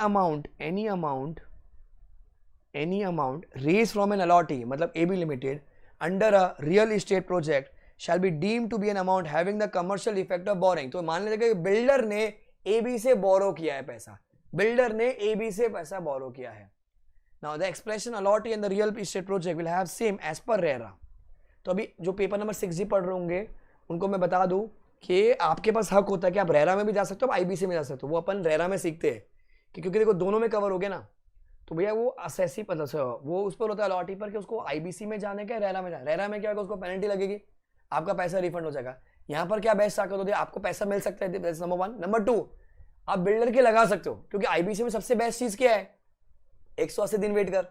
amount raise from an allottee, मतलब AB limited under a real estate project shall be deemed to be an amount having the commercial effect of borrowing। तो मान लीजिए कि बिल्डर ने एबी से बोरो किया है पैसा, बिल्डर ने एबी से पैसा बोरो किया है। Now the expression allottee and the real estate project will have same as per RERA. तो अभी जो पेपर नंबर 6G पढ़ रहे होंगे उनको मैं बता दूं कि आपके पास हक होता है कि आप रेरा में भी जा सकते हो, आप आईबीसी में जा सकते हो। वो अपन रेरा में सीखते हैं कि क्योंकि देखो दोनों में कवर हो गया ना, तो भैया वो असेसी मतलब वो उस पर होता है अलॉटी पर कि उसको आईबीसी में जाने का, रेरा में जाना। रेरा में क्या होगा, उसको पेनल्टी लगेगी, आपका पैसा रिफंड हो जाएगा। यहां पर क्या बेस्ट ताकत होती है, आपको पैसा मिल सकता है, नंबर 1। नंबर 2, आप बिल्डर के लगा सकते हो, क्योंकि आईबीसी में सबसे बेस्ट चीज क्या है? 180 दिन वेट कर,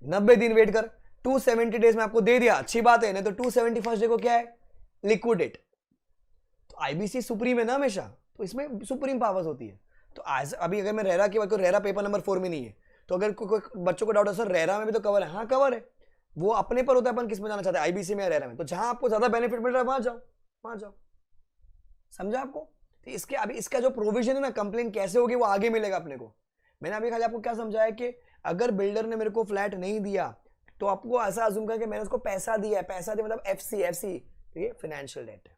90 दिन वेट कर, 270 डेज में आपको दे दिया, अच्छी बात है। नहीं तो 271 डे को क्या है? लिक्विडेट। तो आईबीसी सुप्रीम है ना हमेशा, तो इसमें सुप्रीम पावर्स होती है। तो आज अभी अगर मैं रेरा की बात करूं, रेरा पेपर नंबर 4 में नहीं है, तो अगर कोई बच्चों को डाउट है सर रेरा में भी तो कवर है, हाँ कवर है। वो अपने पर होता है अपन किस में जाना चाहते हैं, आईबीसी में या रेरा में। तो जहां आपको ज्यादा बेनिफिट मिल रहा है वहां जाओ। समझा आपको? तो इसके अभी इसका जो प्रोविजन है ना, कंप्लेन कैसे होगी वो आगे मिलेगा अपने को। मैंने अभी खाली आपको क्या समझाया कि अगर बिल्डर ने मेरे को फ्लैट नहीं दिया तो आपको ऐसा अज्यूम कर कि मैंने उसको पैसा दिया है, पैसा दिया मतलब एफसी, तो ये फाइनेंशियल डेट है।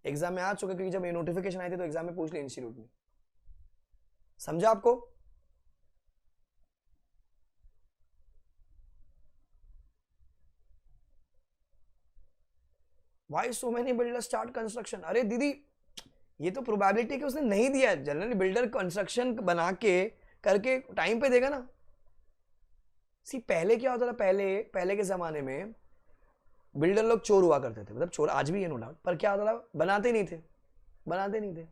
एग्जाम में आ चुका, क्योंकि जब ये नोटिफिकेशन आई थी तो एग्जाम में पूछ लिया इंस्टीट्यूट में। समझा आपको? Why so many builders start construction? अरे दीदी, ये तो प्रोबेबिलिटी कि उसने नहीं दिया है। जनरली बिल्डर कंस्ट्रक्शन बना के करके टाइम पे देगा ना। सी पहले क्या होता था, पहले के जमाने में बिल्डर लोग चोर हुआ करते थे, मतलब चोर आज भी है नो डाउट, पर क्या होता था, बनाते नहीं थे।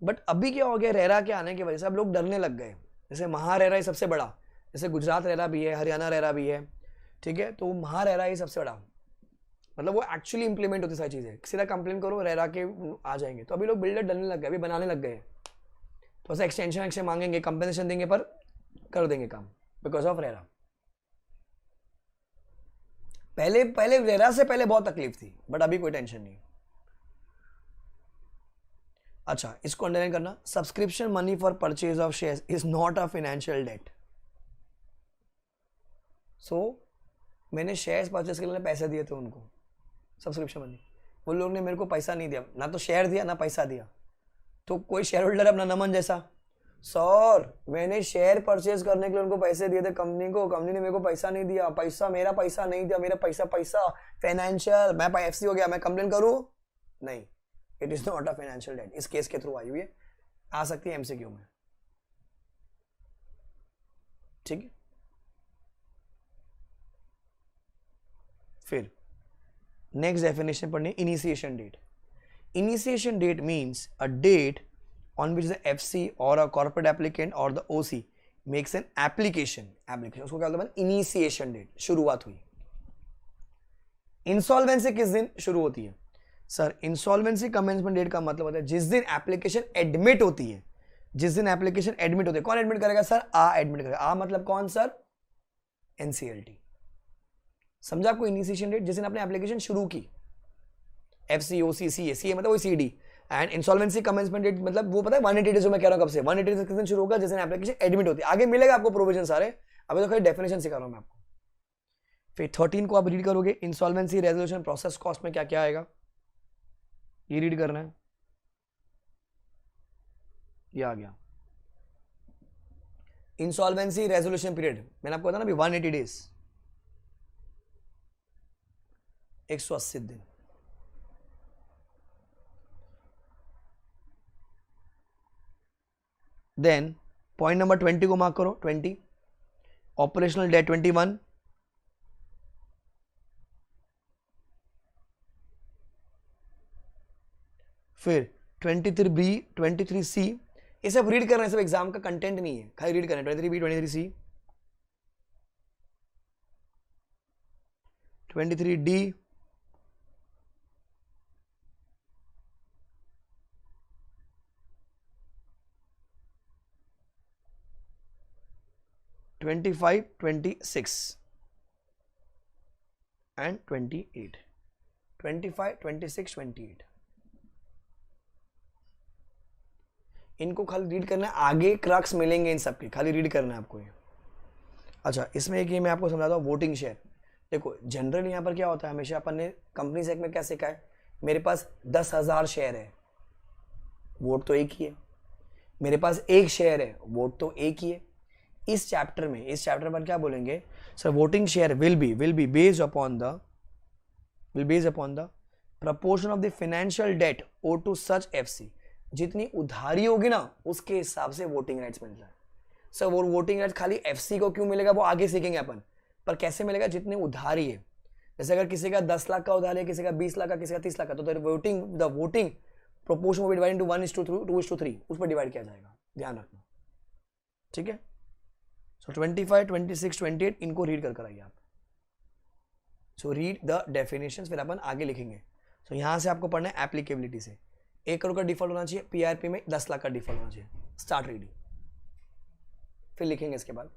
बट अभी क्या हो गया, रेरा के आने की वजह से अब लोग डरने लग गए। जैसे महारेरा ही सबसे बड़ा, जैसे गुजरात रेरा भी है, हरियाणा रेरा भी है, ठीक है, तो महारेरा ही सबसे बड़ा, मतलब वो एक्चुअली इंप्लीमेंट होती सारी चीजें। सीधा कंप्लेन करो, रेरा के आ जाएंगे। तो अभी लोग बिल्डर डरने लग गए, अभी बनाने लग गए। थोड़ा सा एक्सटेंशन मांगेंगे, कंपनसेशन देंगे, पर कर देंगे काम बिकॉज ऑफ रेरा। पहले रेरा से पहले बहुत तकलीफ थी, बट अभी कोई टेंशन नहीं। अच्छा, इसको अंडरलाइन करना, subscription money for purchase of shares is not a financial debt. So मैंने शेयर्स परचेज के लिए पैसे दिए थे उनको, सब्सक्रिप्शन मनी, उन लोगों ने मेरे को पैसा नहीं दिया, ना तो शेयर दिया ना पैसा दिया। तो कोई शेयर होल्डर अपना नमन जैसा, सर मैंने शेयर परचेज करने के लिए उनको पैसे दिए थे कंपनी को, कंपनी ने मेरे को पैसा नहीं दिया, मेरा पैसा नहीं दिया, मेरा पैसा फाइनेंशियल, मैं एफसी हो गया, मैं कंप्लेन करूं? नहीं, it is not a financial date. इस केस के थ्रू आई हुई है, आ सकती है एमसीक्यू में, ठीक है। फिर नेक्स्ट डेफिनेशन पढ़नी, initiation date. Initiation date means a date on which the FC or a corporate applicant or the OC makes an application उसको क्या बोलते हैं? इनिशिएशन डेट, शुरुआत हुई। इंसॉल्वेंसी किस दिन शुरू होती है? सर इंसॉल्वेंसी कमेंसमेंट डेट का मतलब होता है जिस दिन एप्लीकेशन एडमिट होती है, कौन एडमिट करेगा सर? आ एडमिट करेगा। आ मतलब कौन सर? एनसीएलटी। समझा आपको? इनिशिएशन डेट जिस दिन आपने एप्लीकेशन शुरू की, एफसी, ओसी, सीए, सीए मतलब वही CD, and insolvency commencement date मतलब वो पता है 180 डेज मैं कह रहा हूँ कब से 180 डेज किस दिन शुरू होगा जिस दिन एप्लीकेशन एडमिट होती है आगे मिलेगा आपको प्रोविजन सारे अभी तो खाली डेफिनेशन सिखा रहा हूँ मैं आपको फिर 13 को आप रीड करोगे इंसॉल्वेंसी रेजोल्यूशन प्रोसेस कॉस्ट में क्या क्या आएगा ये रीड करना है ये आ गया इंसॉल्वेंसी रेजोल्यूशन पीरियड मैंने आपको बताया ना अभी 180 डेज 180 दिन देन पॉइंट नंबर 20 को मार्क करो 20 ऑपरेशनल डेट 21 फिर 23B 23C ये सब रीड करना है सब एग्जाम का कंटेंट नहीं है खाली रीड करना है 23B 23C 23D 25 26 and 28 25 26 28 इनको खाली रीड करना है आगे क्रक्स मिलेंगे इन सबके खाली रीड करना है आपको ये अच्छा इसमें एक ये मैं आपको समझाता हूँ वोटिंग शेयर देखो जनरल यहाँ पर क्या होता है हमेशा अपन ने कंपनी सेक्ट में क्या सीखा है मेरे पास 10,000 शेयर है वोट तो एक ही है मेरे पास एक शेयर है वोट तो एक ही है इस चैप्टर पर क्या बोलेंगे sir voting share will be based upon the proportion of the financial debt owed to such FC जितनी उधारी होगी ना उसके हिसाब से वोटिंग राइट्स मिलता है सर वो वोटिंग राइट्स खाली एफसी को क्यों मिलेगा वो आगे सीखेंगे अपन पर कैसे मिलेगा जितनी उधारी है जैसे अगर किसी का 10 लाख का उधारी है किसी का 20 लाख का किसी का 30 लाख का तो the voting proportion will be divided into 1:2 2:3 उस पर डिवाइड किया जाएगा ध्यान रखना ठीक है सो 25 26 28 इनको रीड कर आइए आप सो रीड द डेफिनेशंस फिर अपन आगे लिखेंगे सो यहां से आपको पढ़ना है एप्लीकेबिलिटी से 1 करोड़ का डिफॉल्ट होना चाहिए पीआरपी में 10 लाख का डिफॉल्ट होना चाहिए स्टार्ट रीडिंग फिर लिखेंगे इसके बाद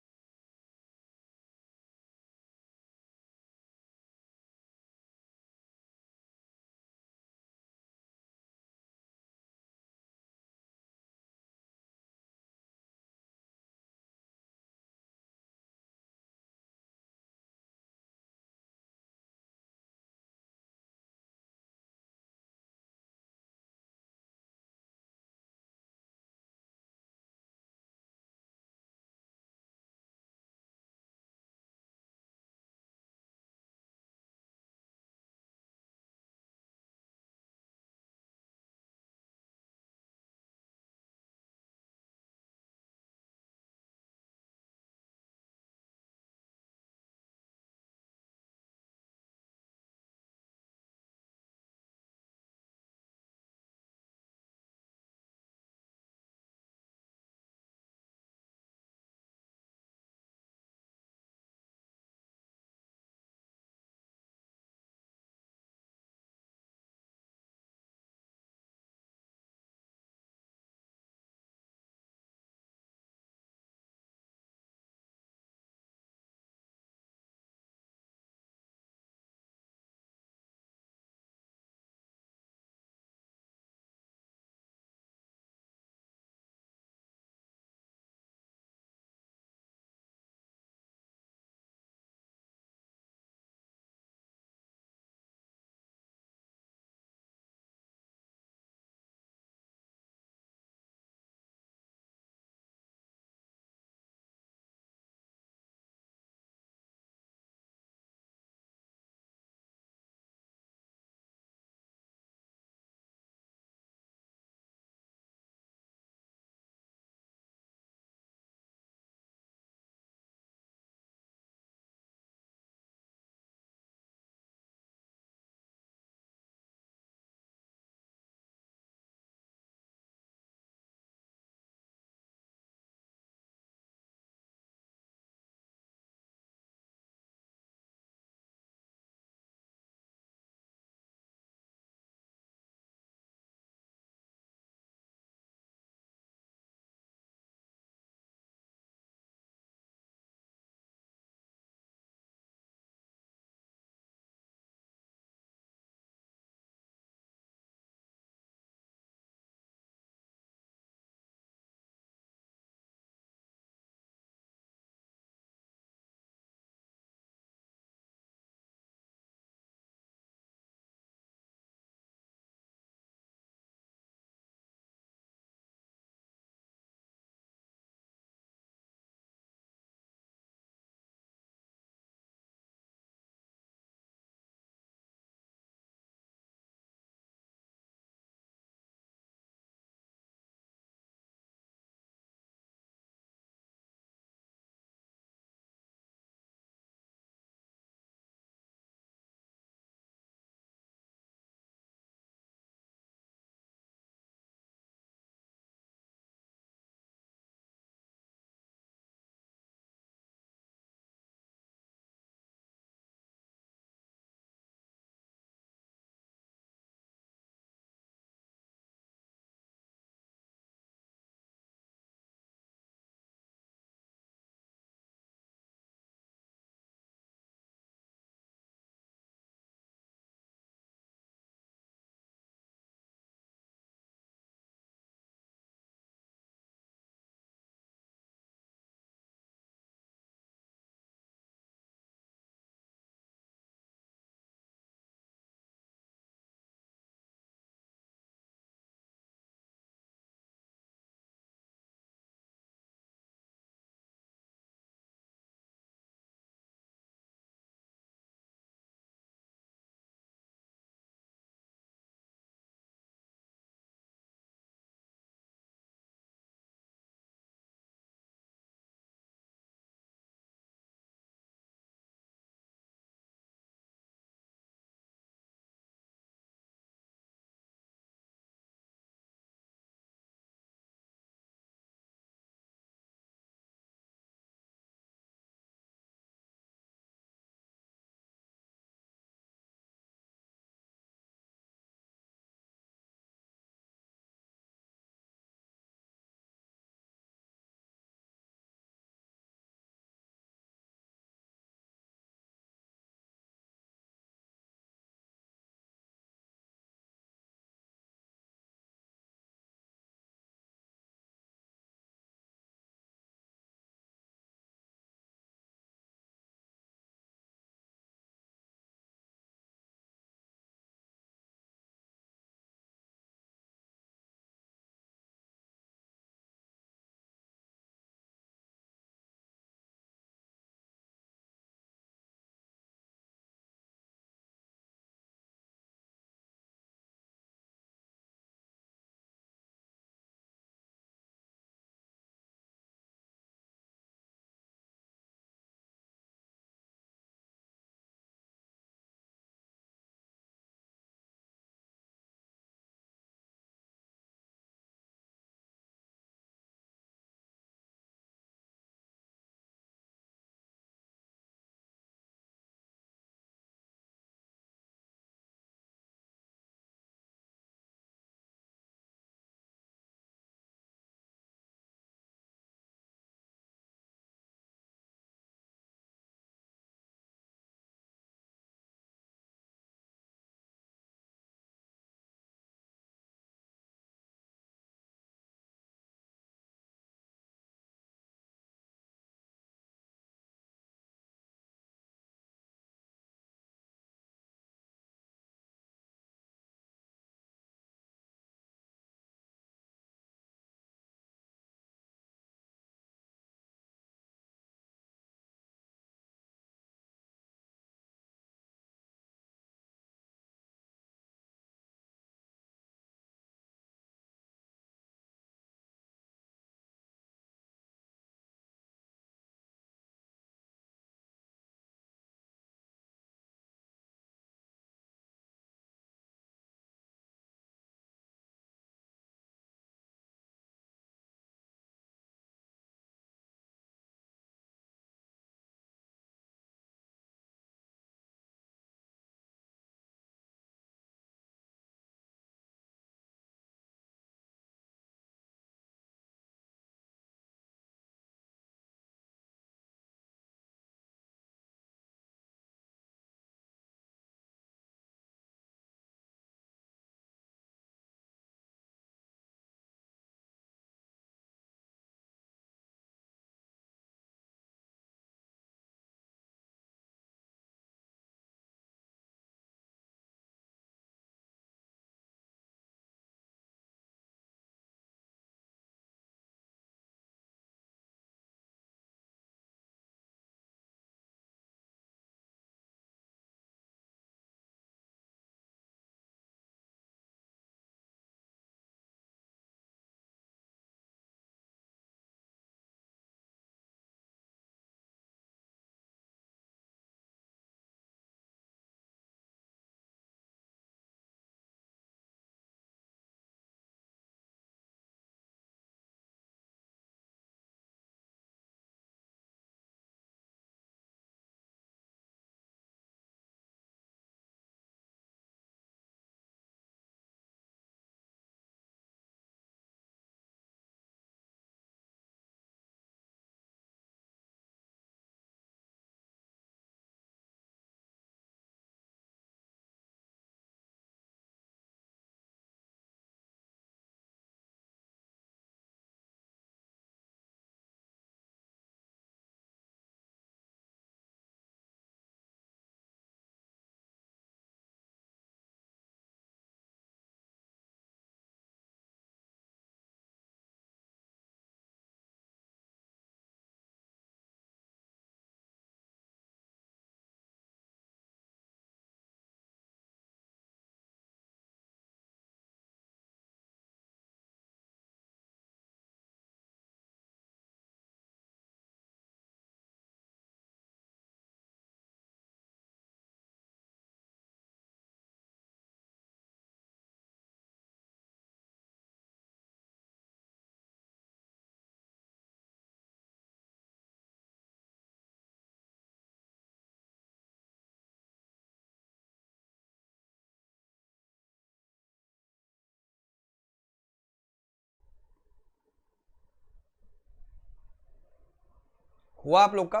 हुआ आप लोग का?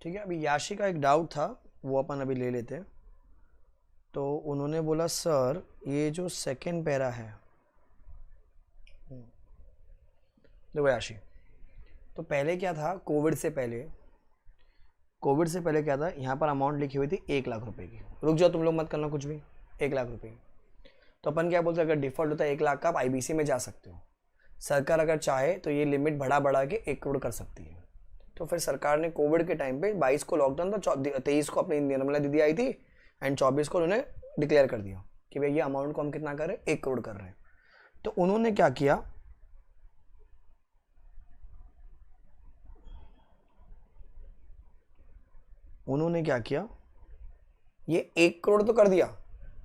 ठीक है, अभी याशी का एक डाउट था, वो अपन अभी ले लेते हैं। तो उन्होंने बोला सर ये जो सेकेंड पैरा है, देखो याशी, तो पहले क्या था, कोविड से पहले क्या था, यहाँ पर अमाउंट लिखी हुई थी 1 लाख रुपए की। रुक जाओ तुम लोग, मत करना कुछ भी। 1 लाख रुपए की, तो अपन क्या बोलते हैं, अगर डिफॉल्ट होता है 1 लाख का, आप आईबीसी में जा सकते हो। सरकार अगर चाहे तो ये लिमिट बढ़ा के 1 करोड़ कर सकती है। तो फिर सरकार ने कोविड के टाइम पे 22 को लॉकडाउन था, 23 को अपनी निर्मला दीदी आई थी, एंड 24 को उन्होंने डिक्लेयर कर दिया कि भाई ये अमाउंट को हम कितना कर रहे हैं, 1 करोड़ कर रहे हैं। तो उन्होंने क्या किया, ये 1 करोड़ तो कर दिया,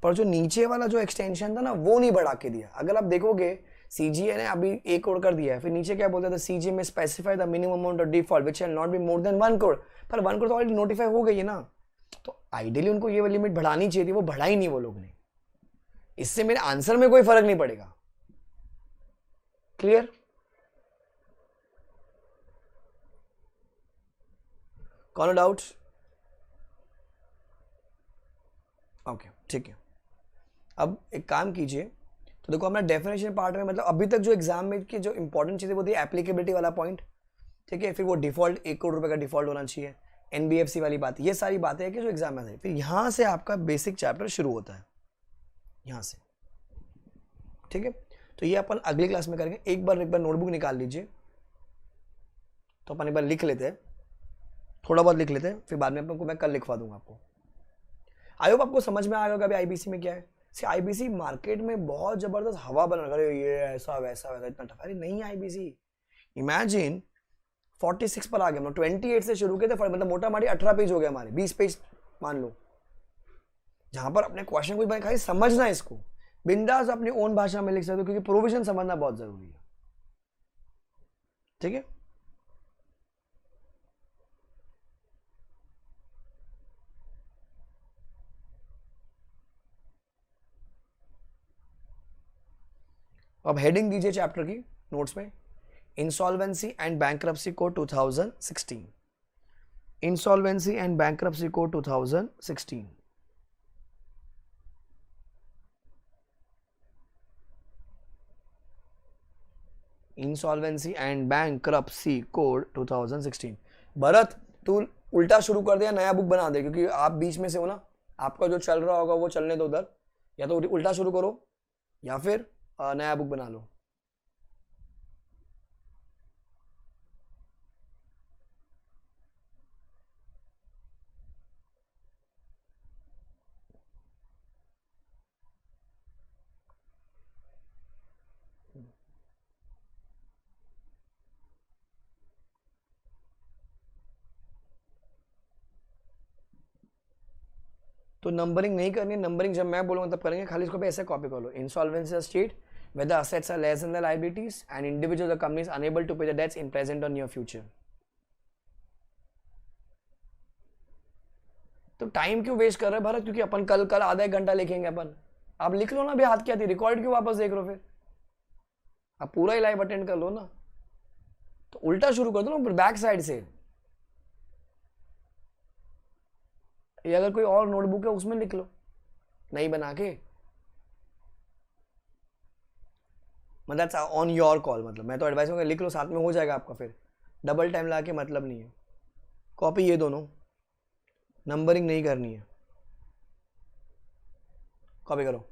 पर जो नीचे वाला जो एक्सटेंशन था ना, वो नहीं बढ़ा के दिया। अगर आप देखोगे, सीजीए ने अभी 1 करोड़ कर दिया है, फिर नीचे क्या बोलता था, सीजीए में specify the minimum amount of default which can not be more than 1 crore. पर 1 करोड़ तो ऑलरेडी नोटिफाई हो गई है ना, तो आइडियली उनको ये लिमिट बढ़ानी चाहिए थी, वो बढ़ाई नहीं वो लोग ने। इससे मेरे आंसर में कोई फर्क नहीं पड़ेगा। क्लियर? कौन डाउट? ओके, ठीक है। अब एक काम कीजिए, तो देखो अपना डेफिनेशन पार्ट में, मतलब अभी तक जो एग्जाम में की जो इंपॉर्टेंट चीज़ है वो थी एप्लीकेबिलिटी वाला पॉइंट, ठीक है। फिर वो डिफॉल्ट 1 करोड़ रुपए का डिफॉल्ट होना चाहिए, एनबीएफसी वाली बात, ये सारी बातें हैं कि जो एग्जाम में है। फिर यहाँ से आपका बेसिक चैप्टर शुरू होता है, यहाँ से, ठीक है। तो ये अपन अगली क्लास में करेंगे। एक बार नोटबुक निकाल लीजिए, तो अपन एक बार लिख लेते हैं, थोड़ा बहुत लिख लेते हैं, फिर बाद में अपन को मैं कल लिखवा दूंगा आपको। आई होप आपको समझ में आ गया अभी आईबीसी में क्या है। आईबीसी मार्केट में बहुत जबरदस्त हवा बना, अरे ये ऐसा वैसा वैसा इतना टफ, अरे नहीं आईबीसी। इमेजिन 46 पर आ गए, मतलब 28 से शुरू किए थे, मतलब मोटा माटी 18 पेज हो गया हमारे, 20 पेज मान लो, जहां पर अपने क्वेश्चन को खाली समझना है, इसको बिंदास अपनी ओन भाषा में लिख सकते हो, क्योंकि प्रोविजन समझना बहुत जरूरी है, ठीक है। अब हेडिंग दीजिए चैप्टर की नोट्स में, insolvency and bankruptcy code 2016, insolvency and bankruptcy code 2016। Insolvency and bankruptcy code 2016। Bharat तू उल्टा शुरू कर दे या नया बुक बना दे, क्योंकि आप बीच में से हो ना, आपका जो चल रहा होगा वो चलने दो उधर, या तो उल्टा शुरू करो या फिर नया बुक बना लो। तो नंबरिंग नहीं करनी, नंबरिंग जब मैं बोलूंगा तब करेंगे, खाली इसको पे ऐसे कॉपी कर लो। Insolvency state whether assets are less than the liabilities and individual or company is unable to pay the debts in present or near future। तो टाइम क्यों वेस्ट कर रहे हैं भरत, क्योंकि अपन कल आधा 1 घंटा लिखेंगे अपन। आप लिख लो ना, अभी हाथ क्या थी, रिकॉर्ड क्यों वापस देख रहे हो, फिर आप पूरा ही लाइव अटेंड कर लो ना। तो उल्टा शुरू कर दो ना, बैक साइड से, या अगर कोई और नोटबुक है उसमें लिख लो नहीं बना के, मतलब ऑन योर कॉल। मतलब मैं तो एडवाइस करूंगा लिख लो, साथ में हो जाएगा आपका, फिर डबल टाइम ला के मतलब नहीं है। कॉपी ये दोनों, नंबरिंग नहीं करनी है, कॉपी करो।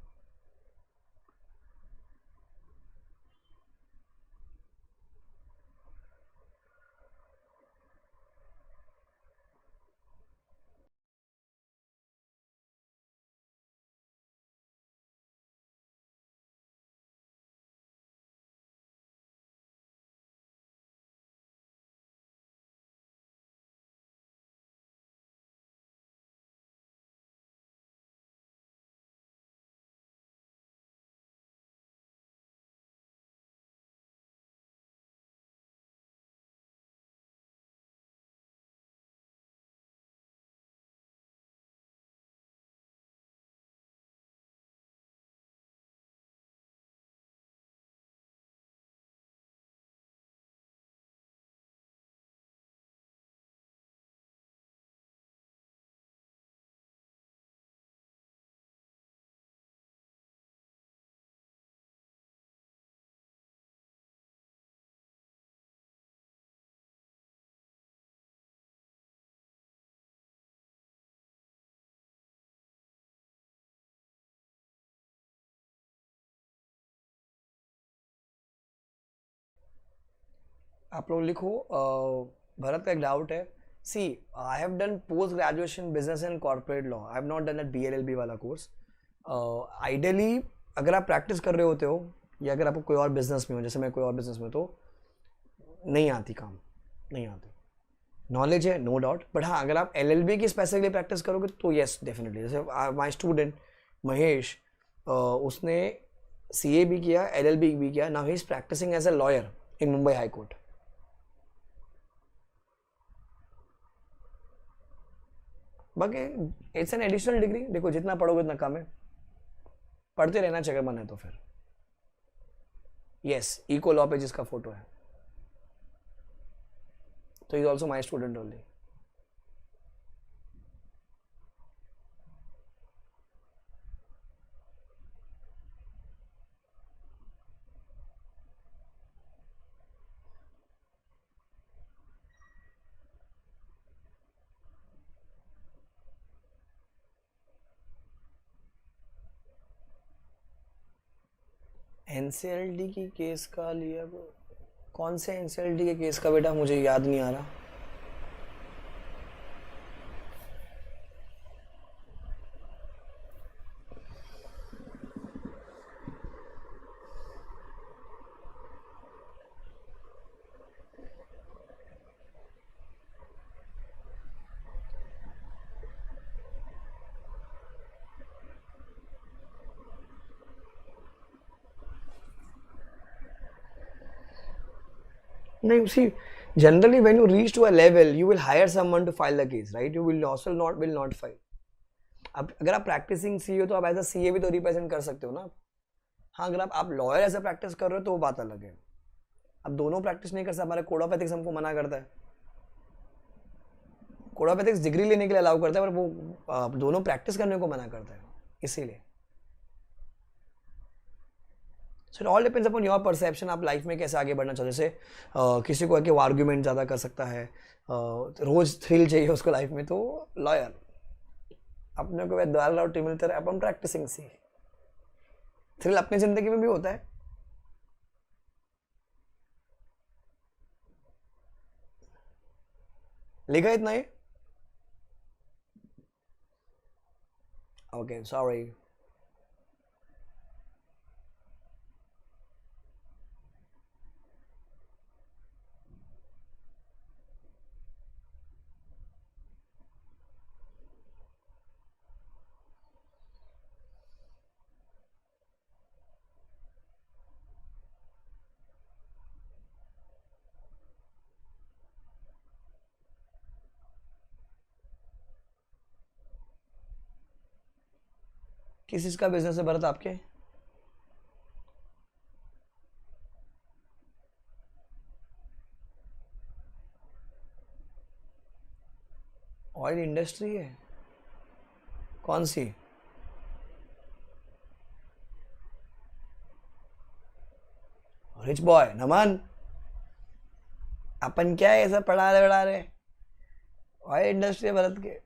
आप लोग लिखो भरत का एक डाउट है. See I have done post graduation business and corporate law. I have not done that BLLB वाला कोर्स. आइडियली अगर आप प्रैक्टिस कर रहे होते हो या अगर आपको कोई और बिजनेस में हो, जैसे मैं कोई और बिजनेस में, तो नहीं आती काम, नहीं आती. नॉलेज है नो डाउट, बट हाँ अगर आप LLB की स्पेसिफिकली प्रैक्टिस करोगे तो येस डेफिनेटली. जैसे माई स्टूडेंट महेश, उसने CA भी किया, LLB भी किया. Now he is practising as a lawyer in Mumbai high court. बाकी इट्स एन एडिशनल डिग्री. देखो जितना पढ़ोगे उतना कम है, पढ़ते रहना चाहिए मन है तो. फिर यस इको लॉ पे जिसका फोटो है, तो he is also my student only. NCLT की केस का लिया, कौन से NCLT के केस का बेटा मुझे याद नहीं आ रहा. नहीं, see, generally when you reach to a level, you will hire someone to file the case, right? You will also not file. अब अगर आप प्रैक्टिसिंग CA हो तो आप एज अ CA भी तो रिप्रेजेंट कर सकते हो ना. हाँ अगर आप लॉयर ऐसा प्रैक्टिस कर रहे हो तो वो बात अलग है. अब दोनों प्रैक्टिस नहीं कर सकते. हमारे कोड ऑफ एथिक्स हमको मना करता है. कोड ऑफ एथिक्स डिग्री लेने के लिए अलाउ करता है, पर वो दोनों प्रैक्टिस करने को मना करता है. इसीलिए so it all depends upon your perception. आप लाइफ में कैसे आगे बढ़ना चाहते हो. जैसे किसी को कि वो आर्ग्यूमेंट ज़्यादा कर सकता है, रोज थ्रिल चाहिए उसको लाइफ में, तो लॉयर. अपने को द्वारा रोटी मिलते रहे, अपन प्रैक्टिसिंग सी. थ्रिल अपनी जिंदगी में भी होता है. लिखा इतना ही. Okay sorry. किस चीज का बिजनेस है भरत आपके? ऑयल इंडस्ट्री है. कौन सी? रिच बॉय नमन, अपन क्या है ऐसा पढ़ा रहे. ऑयल इंडस्ट्री है भरत के.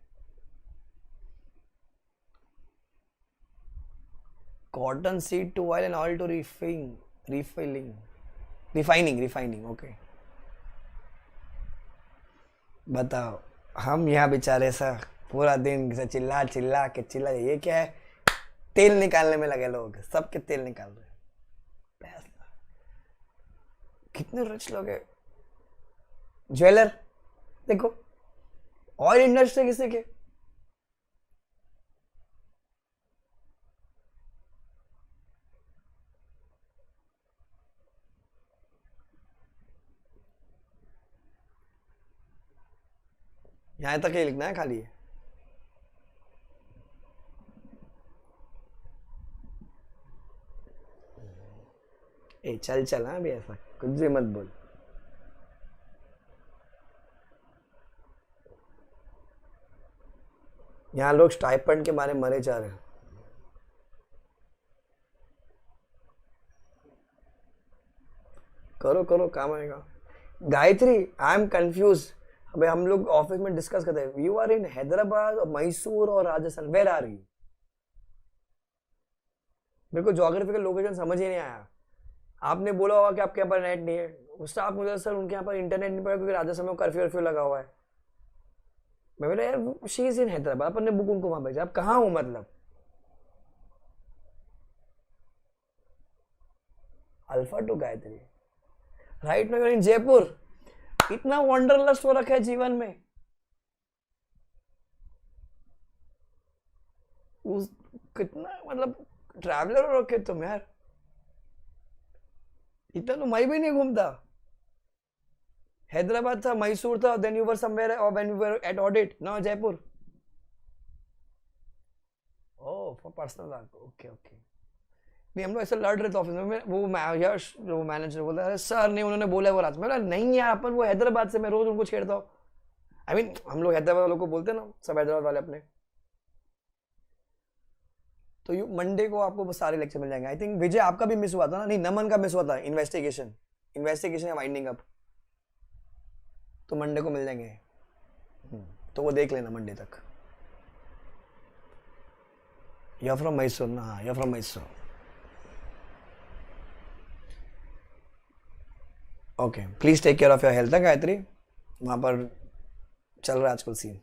Cotton seed to oil and oil to refining. Okay बताओ. हम यहाँ बेचारे सा पूरा दिन से चिल्ला ये क्या है, तेल निकालने में लगे लोग. सबके तेल निकाल रहे. पैसा कितने रिच लोग है. ज्वेलर देखो, ऑयल इंडस्ट्री किसे के. यहाँ तक ही लिखना है खाली. ए चल हाँ भी ऐसा कुछ भी मत बोल. यहाँ लोग स्टाइपेंड के बारे में मरे जा रहे हैं. करो काम आएगा. Gayatri I am confuse. अबे हम लोग ऑफिस में डिस्कस करते हैं. यू आर इन हैदराबाद और मैसूर और राजस्थान. Where are you? मेरे को ज्योग्राफिकल लोकेशन समझ ही नहीं आया. आपने बोला होगा कि आपके यहाँ पर नेट नहीं है. वो स्टाफ मुझे सर उनके यहाँ पर इंटरनेट नहीं पड़ा क्योंकि राजस्थान में कर्फ्यू वर्फ्यू लगा हुआ है। मैं बोला यार शी इज इन हैदराबाद, अपन ने बुक उनको वहां भेजा, अब कहाँ हूँ मतलब। Alpha two Gayatri right now in Jaipur. इतना वंडरलस्ट हो रखा है जीवन में, उस कितना मतलब ट्रैवलर हो रखे तुम यार। इतना तो मैं भी नहीं घूमता। हैदराबाद था, मैसूर था, देन यू वर समवेयर और when you were at audit, now Jaipur. Oh for personal, okay okay. नहीं हम लोग ऐसे लड़ रहे थे ऑफिस में, वो यश जो मैनेजर बोलता है सर नहीं उन्होंने बोला वो रात में। नहीं यार अपन वो हैदराबाद से, मैं रोज उनको छेड़ता हूँ। आई मीन हम लोग हैदराबाद वालों को बोलते हैं ना, सब हैदराबाद वाले अपने। तो यू मंडे को आपको सारे लेक्चर मिल जाएंगे। आई थिंक विजय आपका भी मिस हुआ था ना, नहीं नमन का मिस हुआ था, इन्वेस्टिगेशन या वाइंडिंग अप, तो मंडे को मिल जाएंगे। तो वो देख लेना मंडे तक। यू फ्रॉम मैसूर ना? हाँ you from Mysore. Okay please take care of your health है गायत्री। वहां पर चल रहा है आजकल सीन।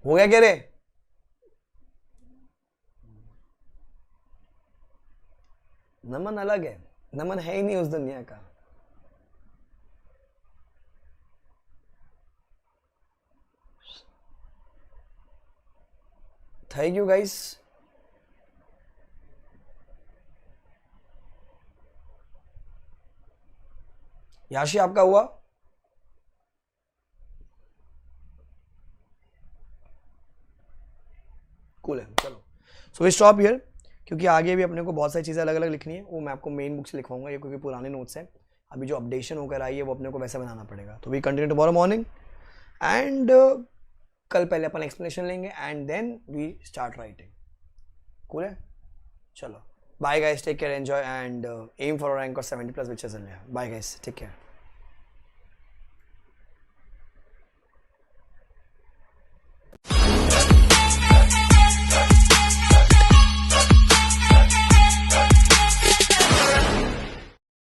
हो गया क्या रे? नमन अलग है, नमन है ही नहीं उस दुनिया का। Thank you guys. याशी आपका हुआ? कूल है, चलो सो वी स्टॉप हियर, क्योंकि आगे भी अपने को बहुत सारी चीज़ें अलग अलग लिखनी है। वो मैं आपको मेन बुक से लिखवाऊंगा ये, क्योंकि पुराने नोट्स हैं। अभी जो अपडेशन होकर आई है वो अपने को वैसे बनाना पड़ेगा। तो we continue tomorrow morning and कल पहले अपन एक्सप्लेनेशन लेंगे and then we start writing. Cool है, चलो bye guys, take care, enjoy and aim for rank और 70+ which is in. Bye guys, take care.